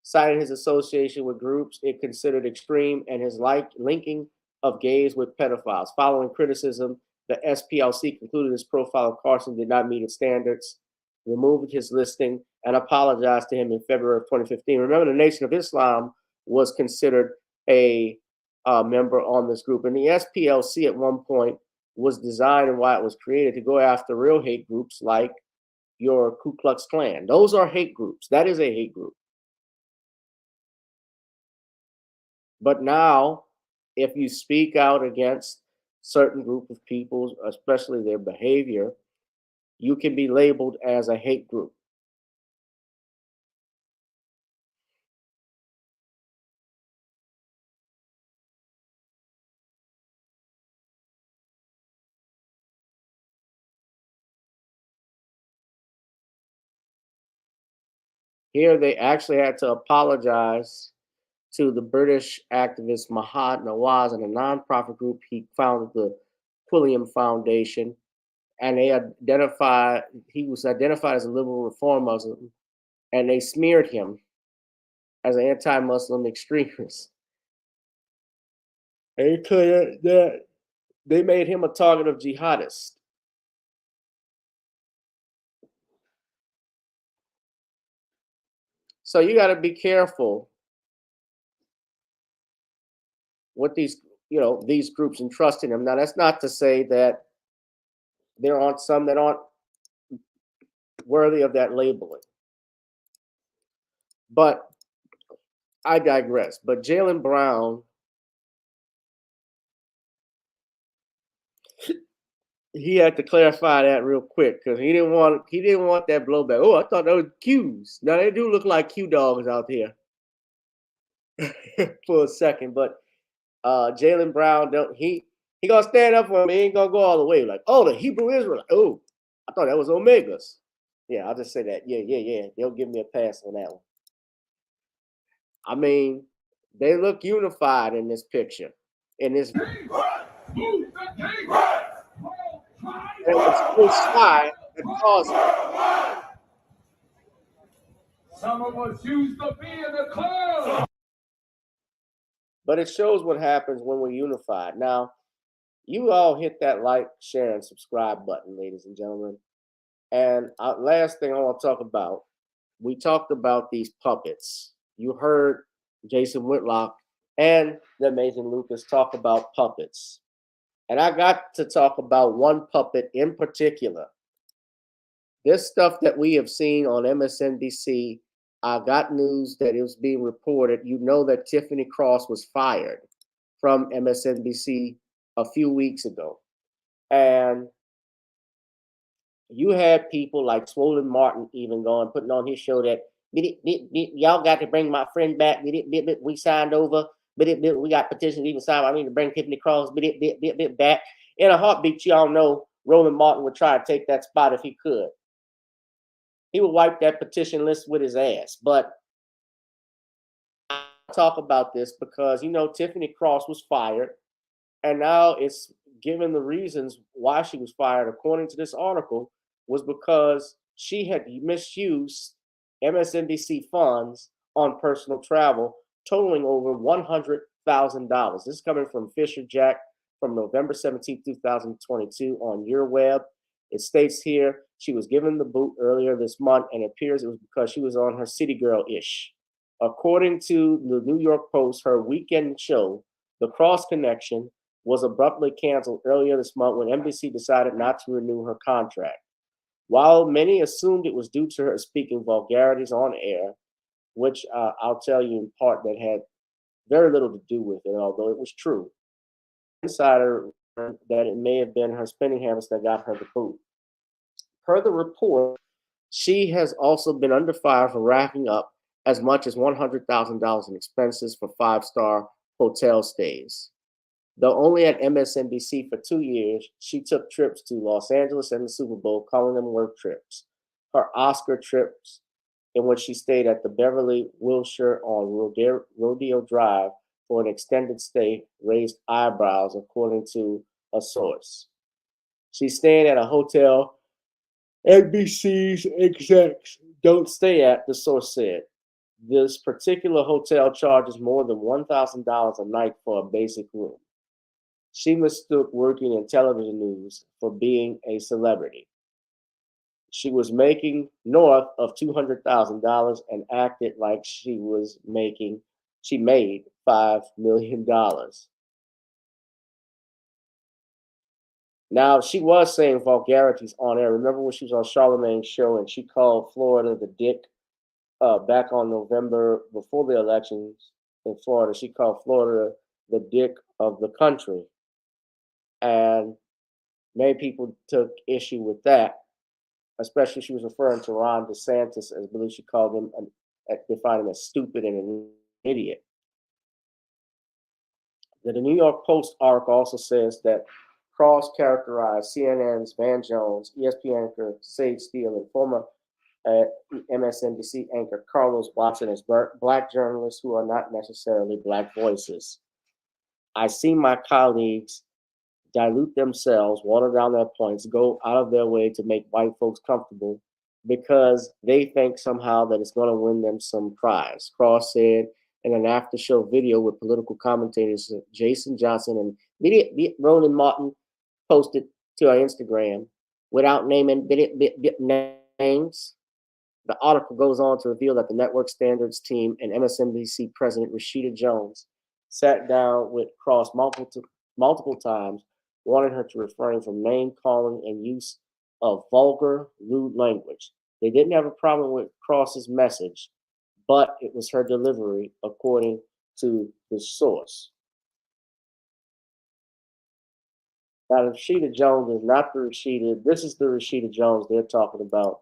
citing his association with groups it considered extreme and his linking of gays with pedophiles. Following criticism, the SPLC concluded his profile of Carson did not meet its standards, removed his listing, and apologized to him in February of 2015. Remember, the Nation of Islam was considered a member on this group. And the SPLC at one point was designed, and why it was created, to go after real hate groups like your Ku Klux Klan. Those are hate groups. That is a hate group. But now, if you speak out against certain group of people, especially their behavior, you can be labeled as a hate group. Here, they actually had to apologize to the British activist Mahad Nawaz and a nonprofit group he founded, the Quilliam Foundation, and he was identified as a liberal reform Muslim, and they smeared him as an anti-Muslim extremist. They made him a target of jihadists. So you got to be careful what these groups entrust in them. Now, that's not to say that there aren't some that aren't worthy of that labeling. But I digress. But Jaylen Brown, he had to clarify that real quick because he didn't want that blowback. Oh, I thought that was Qs. Now they do look like Q dogs out here for a second, but Jaylen Brown, he gonna stand up for me. He ain't gonna go all the way like, oh, the Hebrew Israelite. Oh, I thought that was Omegas. Yeah, I'll just say that. Yeah. They'll give me a pass on that one. I mean, they look unified in this picture. In this, it was so shy that caused it. Some of us used to be in the club. But it shows what happens when we're unified. Now, you all hit that like, share, and subscribe button, ladies and gentlemen. And last thing I want to talk about, we talked about these puppets. You heard Jason Whitlock and the amazing Lucas talk about puppets. And I got to talk about one puppet in particular. This stuff that we have seen on MSNBC, I got news that it was being reported. You know that Tiffany Cross was fired from MSNBC a few weeks ago. And you had people like Swollen Martin even putting on his show that y'all got to bring my friend back. We signed over. We got petitions even signed. I mean to bring Tiffany Cross back. In a heartbeat, y'all know Roland Martin would try to take that spot if he could. He would wipe that petition list with his ass. But I talk about this because, you know, Tiffany Cross was fired. And now it's given the reasons why she was fired, according to this article, was because she had misused MSNBC funds on personal travel, totaling over $100,000. This is coming from Fisher Jack from November 17, 2022 on your web. It states here she was given the boot earlier this month, and it appears it was because she was on her City Girl-ish. According to the New York Post, her weekend show, The Cross Connection, was abruptly canceled earlier this month when NBC decided not to renew her contract. While many assumed it was due to her speaking vulgarities on air, which I'll tell you in part that had very little to do with it, although it was true, insider that it may have been her spending habits that got her the boot. Per the report, she has also been under fire for racking up as much as $100,000 in expenses for five-star hotel stays. Though only at MSNBC for 2 years, she took trips to Los Angeles and the Super Bowl, calling them work trips. Her Oscar trips, in which she stayed at the Beverly Wilshire on Rodeo Drive for an extended stay, raised eyebrows, according to a source. She stayed at a hotel NBC's execs don't stay at, the source said. This particular hotel charges more than $1,000 a night for a basic room. She mistook working in television news for being a celebrity. She was making north of $200,000 and acted like she made $5 million. Now, she was saying vulgarities on air. Remember when she was on Charlamagne's show and she called Florida the dick back on November before the elections in Florida? She called Florida the dick of the country. And many people took issue with that, especially she was referring to Ron DeSantis, as I believe she called him, defined him as stupid and an idiot. The New York Post article also says that Cross characterized CNN's Van Jones, ESPN anchor Sage Steele, and former MSNBC anchor Carlos Watson as black journalists who are not necessarily black voices. I see my colleagues dilute themselves, water down their points, go out of their way to make white folks comfortable because they think somehow that it's going to win them some prize. Cross said in an after-show video with political commentators Jason Johnson and Roland Martin posted to our Instagram without naming names. The article goes on to reveal that the network standards team and MSNBC president Rashida Jones sat down with Cross multiple times, wanting her to refrain from name calling and use of vulgar, lewd language. They didn't have a problem with Cross's message, but it was her delivery, according to the source. Now, Rashida Jones is not the Rashida. This is the Rashida Jones they're talking about.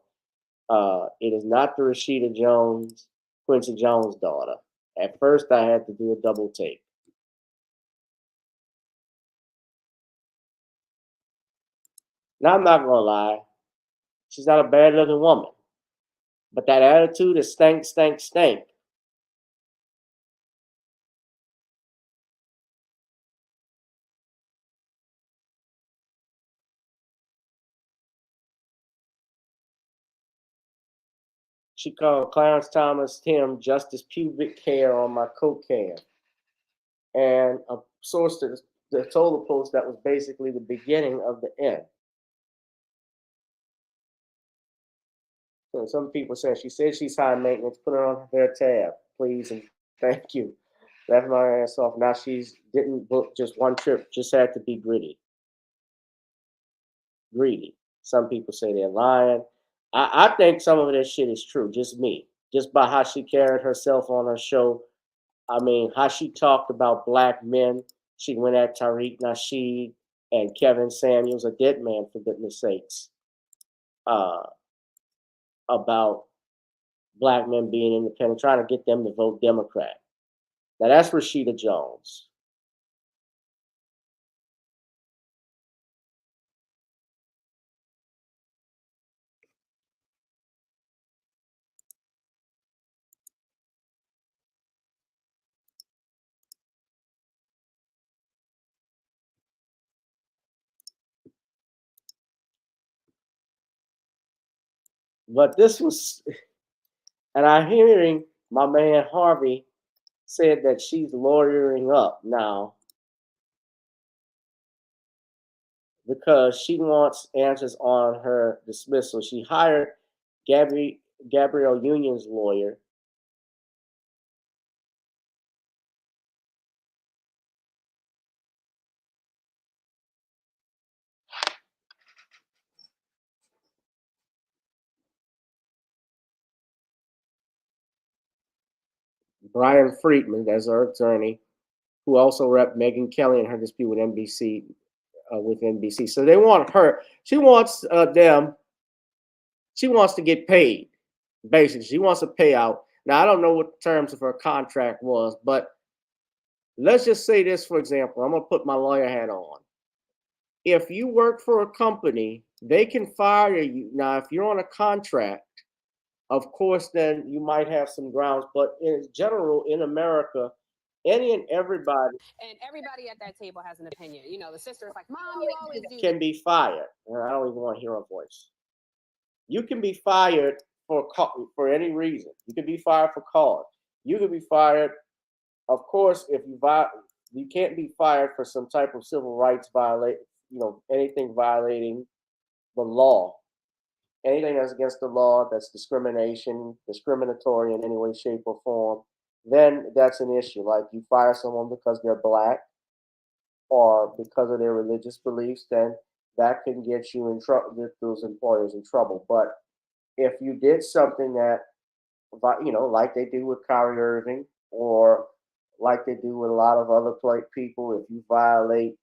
It is not the Rashida Jones, Quincy Jones' daughter. At first, I had to do a double take. Now, I'm not going to lie. She's not a bad-looking woman. But that attitude is stank, stank, stank. She called Clarence Thomas Tim Justice pubic hair on my Coke can. And a source that told the Post that was basically the beginning of the end. So some people say she said she's high maintenance. Put her on her tab, please, and thank you. Left my ass off. Now she's didn't book just one trip. Just had to be greedy. Greedy. Some people say they're lying. I think some of this shit is true. Just me. Just by how she carried herself on her show. I mean, how she talked about black men. She went at Tariq Nasheed and Kevin Samuels, a dead man for goodness sakes, about black men being independent, trying to get them to vote Democrat. Now that's Rashida Jones. But this was, and I'm hearing my man Harvey said that she's lawyering up now because she wants answers on her dismissal. She hired Gabrielle Union's lawyer. Brian Friedman, as her attorney, who also repped Megyn Kelly in her dispute with NBC. So they want her. She wants them. She wants to get paid. Basically, she wants a payout. Now I don't know what the terms of her contract was, but let's just say this, for example. I'm gonna put my lawyer hat on. If you work for a company, they can fire you. Now, if you're on a contract, of course, then you might have some grounds. But in general, in America, any and everybody And everybody at that table has an opinion. You know, the sister is like, Mom, you always do can be fired. And I don't even want to hear her voice. You can be fired for any reason. You can be fired for cause. You can be fired, of course, if you can't be fired for some type of civil rights violation, anything violating the law. Anything that's against the law, that's discriminatory in any way, shape, or form, then that's an issue. Like you fire someone because they're black or because of their religious beliefs, then that can get you in trouble, get those employers in trouble. But if you did something that, like they do with Kyrie Irving or like they do with a lot of other people, if you violate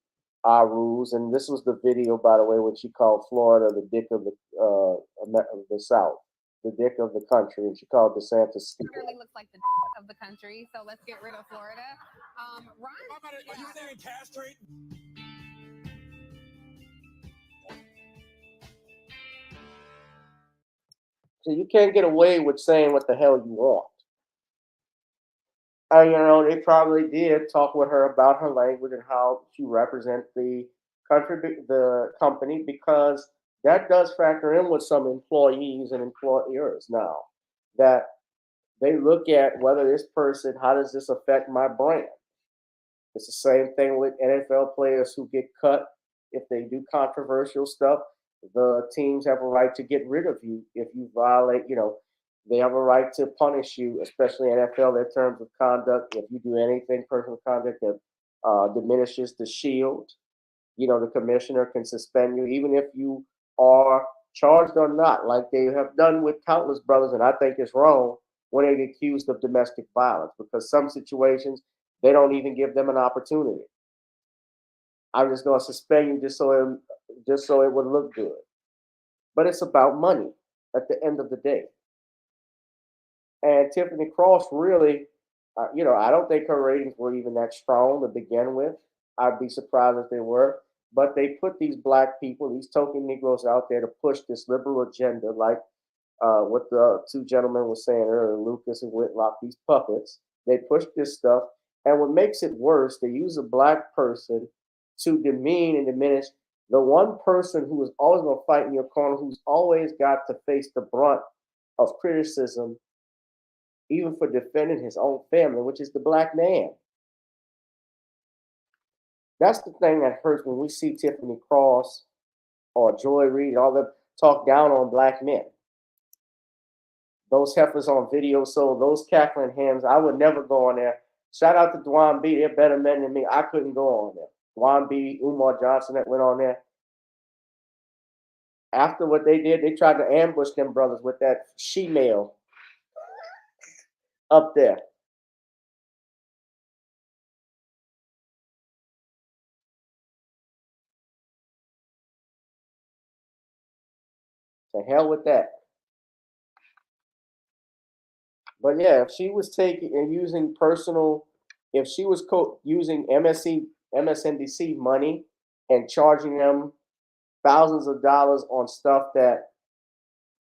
our rules, and this was the video, by the way, when she called Florida the dick of the South, the dick of the country, and she called DeSantis stupid. Really looks like the dick of the country. So let's get rid of Florida. Ron, are you saying castrate? So you can't get away with saying what the hell you want. And they probably did talk with her about her language and how she represents the country, the company, because that does factor in with some employees and employers now, that they look at whether this person, how does this affect my brand? It's the same thing with NFL players who get cut. If they do controversial stuff, the teams have a right to get rid of you if you violate, they have a right to punish you, especially NFL, their terms of conduct. If you do anything, personal conduct that diminishes the shield, the commissioner can suspend you, even if you are charged or not, like they have done with countless brothers. And I think it's wrong when they get accused of domestic violence, because some situations, they don't even give them an opportunity. I'm just going to suspend you just so it would look good. But it's about money at the end of the day. And Tiffany Cross really, I don't think her ratings were even that strong to begin with. I'd be surprised if they were. But they put these black people, these token Negroes out there to push this liberal agenda, like what the two gentlemen were saying earlier, Lucas and Whitlock, these puppets. They push this stuff. And what makes it worse, they use a black person to demean and diminish the one person who is always going to fight in your corner, who's always got to face the brunt of criticism, even for defending his own family, which is the black man. That's the thing that hurts when we see Tiffany Cross or Joy Reid, all them talk down on black men. Those heifers on video, so those cackling hams, I would never go on there. Shout out to Dwan B. They're better men than me. I couldn't go on there. Dwan B, Umar Johnson that went on there. After what they did, they tried to ambush them brothers with that she-mail up there. To hell with that. But yeah, if she was taking and using personal, if she was using MSNBC money and charging them thousands of dollars on stuff that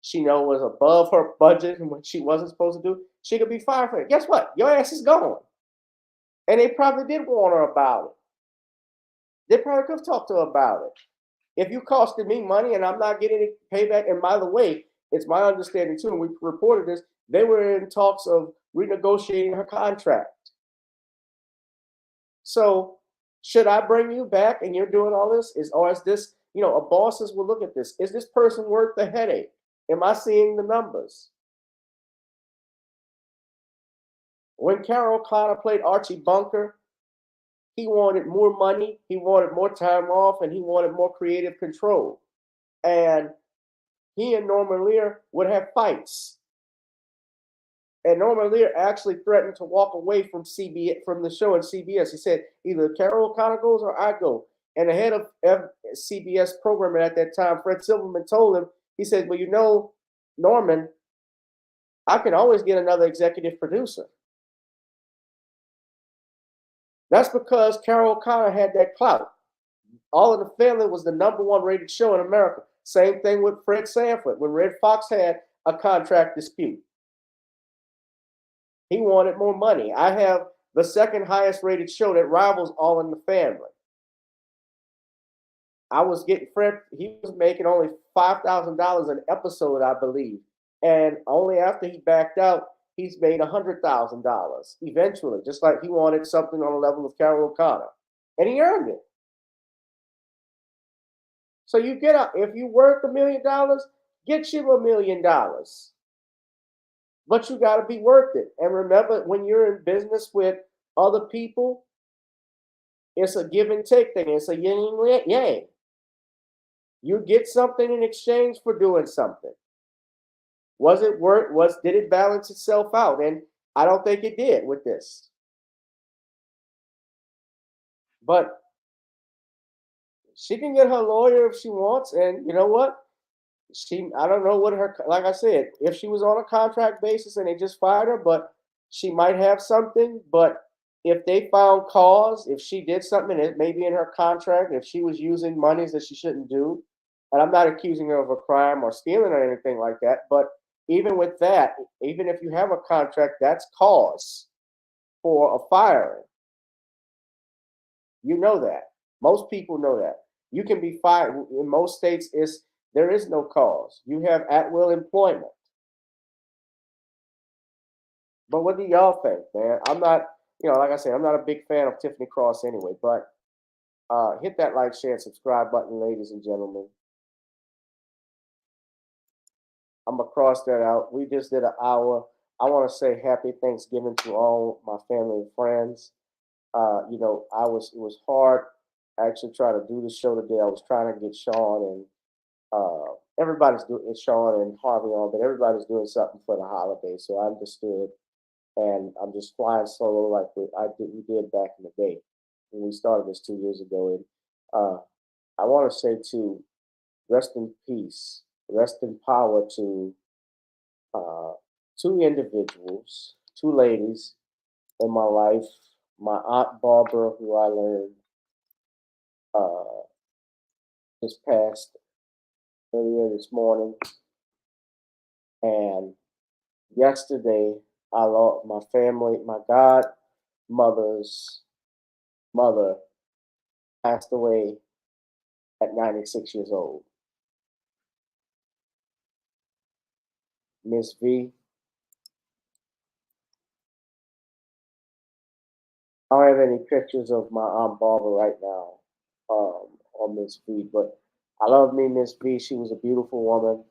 she know was above her budget and what she wasn't supposed to do, she could be fired for it. Guess what? Your ass is gone. And they probably did warn her about it. They probably could have talked to her about it. If you costed me money and I'm not getting any payback, and by the way, it's my understanding too, and we reported this, they were in talks of renegotiating her contract. So should I bring you back and you're doing all this? Or is this, a bosses will look at this. Is this person worth the headache? Am I seeing the numbers? When Carol Connor played Archie Bunker, he wanted more money, he wanted more time off, and he wanted more creative control. And he and Norman Lear would have fights. And Norman Lear actually threatened to walk away from the show on CBS. He said, either Carol Connor goes or I go. And the head of CBS programming at that time, Fred Silverman, told him, he said, well, Norman, I can always get another executive producer. That's because Carol Connor had that clout. All in the Family was the #1 rated show in America. Same thing with Fred Sanford. When Red Fox had a contract dispute, he wanted more money. I have the second highest rated show that rivals All in the Family. I was getting Fred, he was making only $5,000 an episode, I believe. And only after he backed out, he's made $100,000 eventually, just like he wanted something on the level of Carol O'Connor. And he earned it. So you get up, if you worth $1 million, get you $1 million. But you got to be worth it. And remember, when you're in business with other people, it's a give and take thing. It's a yin and yang. You get something in exchange for doing something. Was it worth? Did it balance itself out? And I don't think it did with this. But she can get her lawyer if she wants, and you know what? I don't know what like I said, if she was on a contract basis and they just fired her, but she might have something. But if they found cause, if she did something, it may be in her contract, if she was using monies that she shouldn't do, and I'm not accusing her of a crime or stealing or anything like that, but even with that, even if you have a contract, that's cause for a firing. You know that. Most people know that. You can be fired. In most states, there is no cause. You have at-will employment. But what do y'all think, man? I'm not, like I said, I'm not a big fan of Tiffany Cross anyway, but hit that like, share, and subscribe button, ladies and gentlemen. I'm going to cross that out. We just did an hour. I want to say happy Thanksgiving to all my family and friends. It was hard actually trying to do the show today. I was trying to get Sean and everybody's doing Sean and Harvey on, but everybody's doing something for the holiday. So I understood, and I'm just flying solo like we did back in the day when we started this 2 years ago. And I want to say too, rest in peace, rest in power to two individuals, two ladies in my life. My Aunt Barbara, who I learned just passed earlier this morning, and yesterday I lost my family. My godmother's mother passed away at 96 years old. Miss V, I don't have any pictures of my Aunt Barbara right now on Miss V, but I love me Miss V. She was a beautiful woman.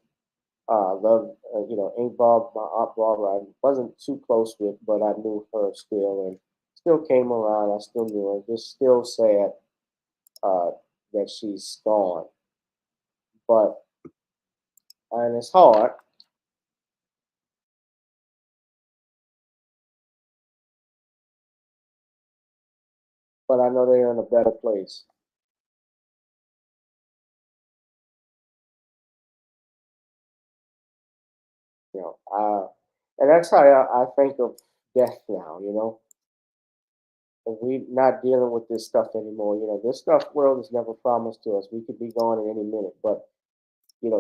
I love, Aunt Bob, my Aunt Barbara. I wasn't too close with, but I knew her still, and still came around. I still knew her. Just still sad that she's gone, but and it's hard. But I know they're in a better place. And that's how I think of death now. And we not dealing with this stuff anymore. This stuff world is never promised to us. We could be gone at any minute, but we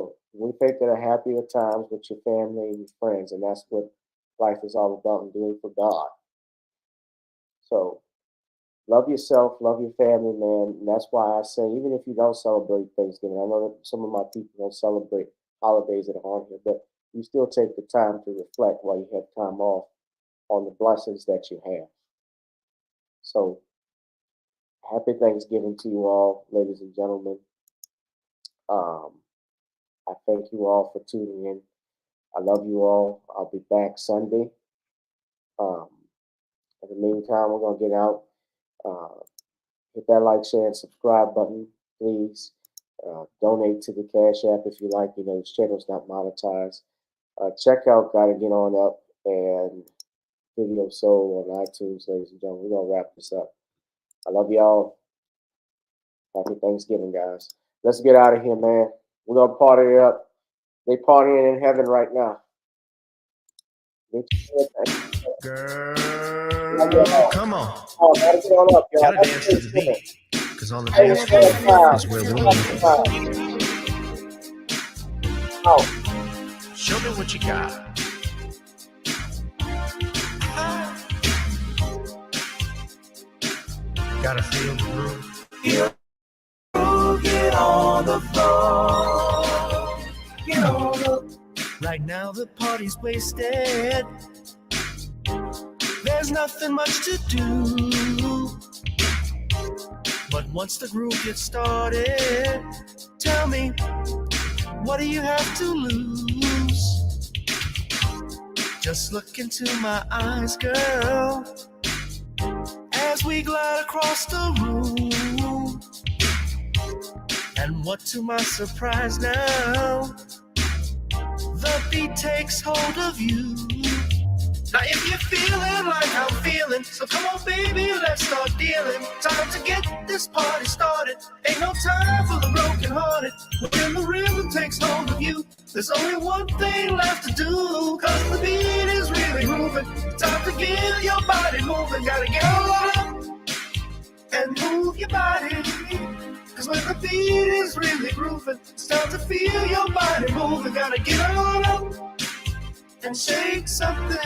think of the happier times with your family and your friends, and that's what life is all about and doing for God. So love yourself, love your family, man. And that's why I say, even if you don't celebrate Thanksgiving, I know that some of my people don't celebrate holidays that are on here, but you still take the time to reflect while you have time off on the blessings that you have. So happy Thanksgiving to you all, ladies and gentlemen. I thank you all for tuning in. I love you all. I'll be back Sunday. In the meantime, we're going to get out. Hit that like, share, and subscribe button, please. Donate to the Cash App if you like. This channel's not monetized. Check out Gotta Get On Up and Video Soul on iTunes, ladies and gentlemen. We're going to wrap this up. I love y'all. Happy Thanksgiving, guys. Let's get out of here, man. We're going to party it up. They partying in heaven right now. Girl, come on. Gotta get on up, y'all. Gotta dance to the beat. Because on the dance floor is where we'll be. Show me what you got. Gotta feel the groove. Get on the floor. Get on the. Right now the party's wasted. There's nothing much to do. But once the groove gets started, tell me, what do you have to lose? Just look into my eyes, girl, as we glide across the room. And what to my surprise now, the beat takes hold of you. Now if you're feeling like I'm feeling, so come on baby, let's start dealing. Time to get this party started. Ain't no time for the broken hearted. When the rhythm takes hold of you, there's only one thing left to do. Cause the beat is really moving. Time to get your body moving. Gotta get on up and move your body. Cause when the beat is really grooving, it's time to feel your body moving. Gotta get on up and shake something.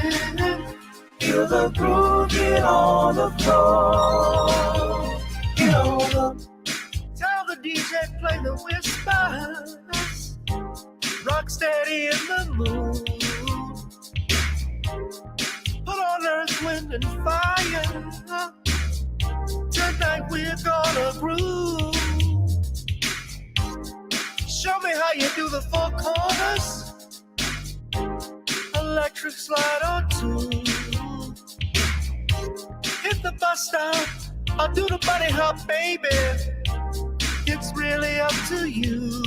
Feel the groove, get on the floor. Get on the. Tell the DJ play the whispers. Rock steady in the mood. Put on earth, wind, and fire. Tonight we're gonna groove. Show me how you do the four corners. Electric slide or two. Hit the bus stop or do the bunny hop, baby. It's really up to you.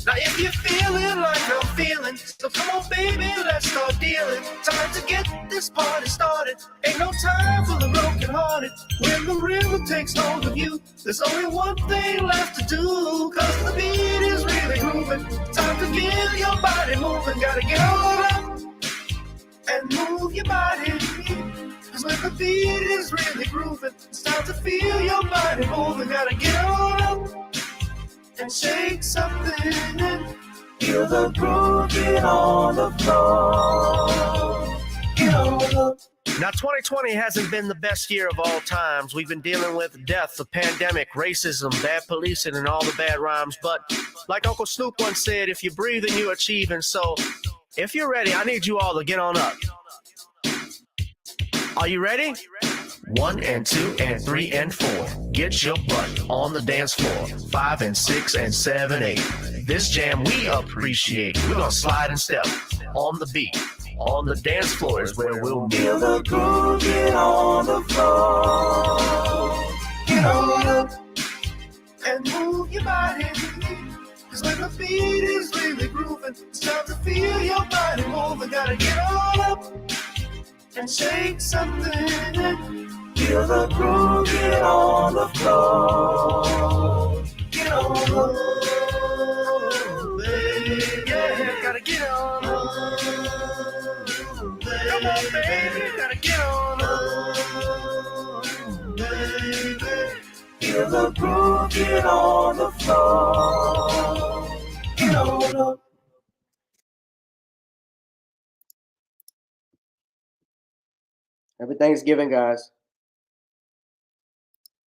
Now if you're feeling like I'm feeling, so come on baby, let's start dealing. Time to get this party started. Ain't no time for the broken hearted. When the rhythm takes hold of you, there's only one thing left to do. Cause the beat is really grooving. Time to get your body moving. Gotta get on up and move your body. Cause when the beat is really grooving, it's time to feel your body moving. Gotta get on up and shake something. Feel the groove, get on the floor. Get on the. Now 2020 hasn't been the best year of all times. We've been dealing with death, the pandemic, racism, bad policing, and all the bad rhymes. But like Uncle Snoop once said, if you're breathing, you're achieving. So if you're ready, I need you all to get on up. Are you ready? 1 and 2 and 3 and 4. Get your butt on the dance floor. 5 and 6 and 7, 8. This jam we appreciate. We're gonna slide and step on the beat. On the dance floor is where we'll meet. Feel the groove, get on the floor. Get on up and move your body. Cause when the beat is really grooving, it's time to feel your body moving. Gotta get on up and shake something. Feel the groove, get on the floor. Get on up, baby. Yeah, gotta get on up. Come on, baby, gotta get on up, baby. Feel the groove, get on the floor. Get on up. Happy Thanksgiving, guys.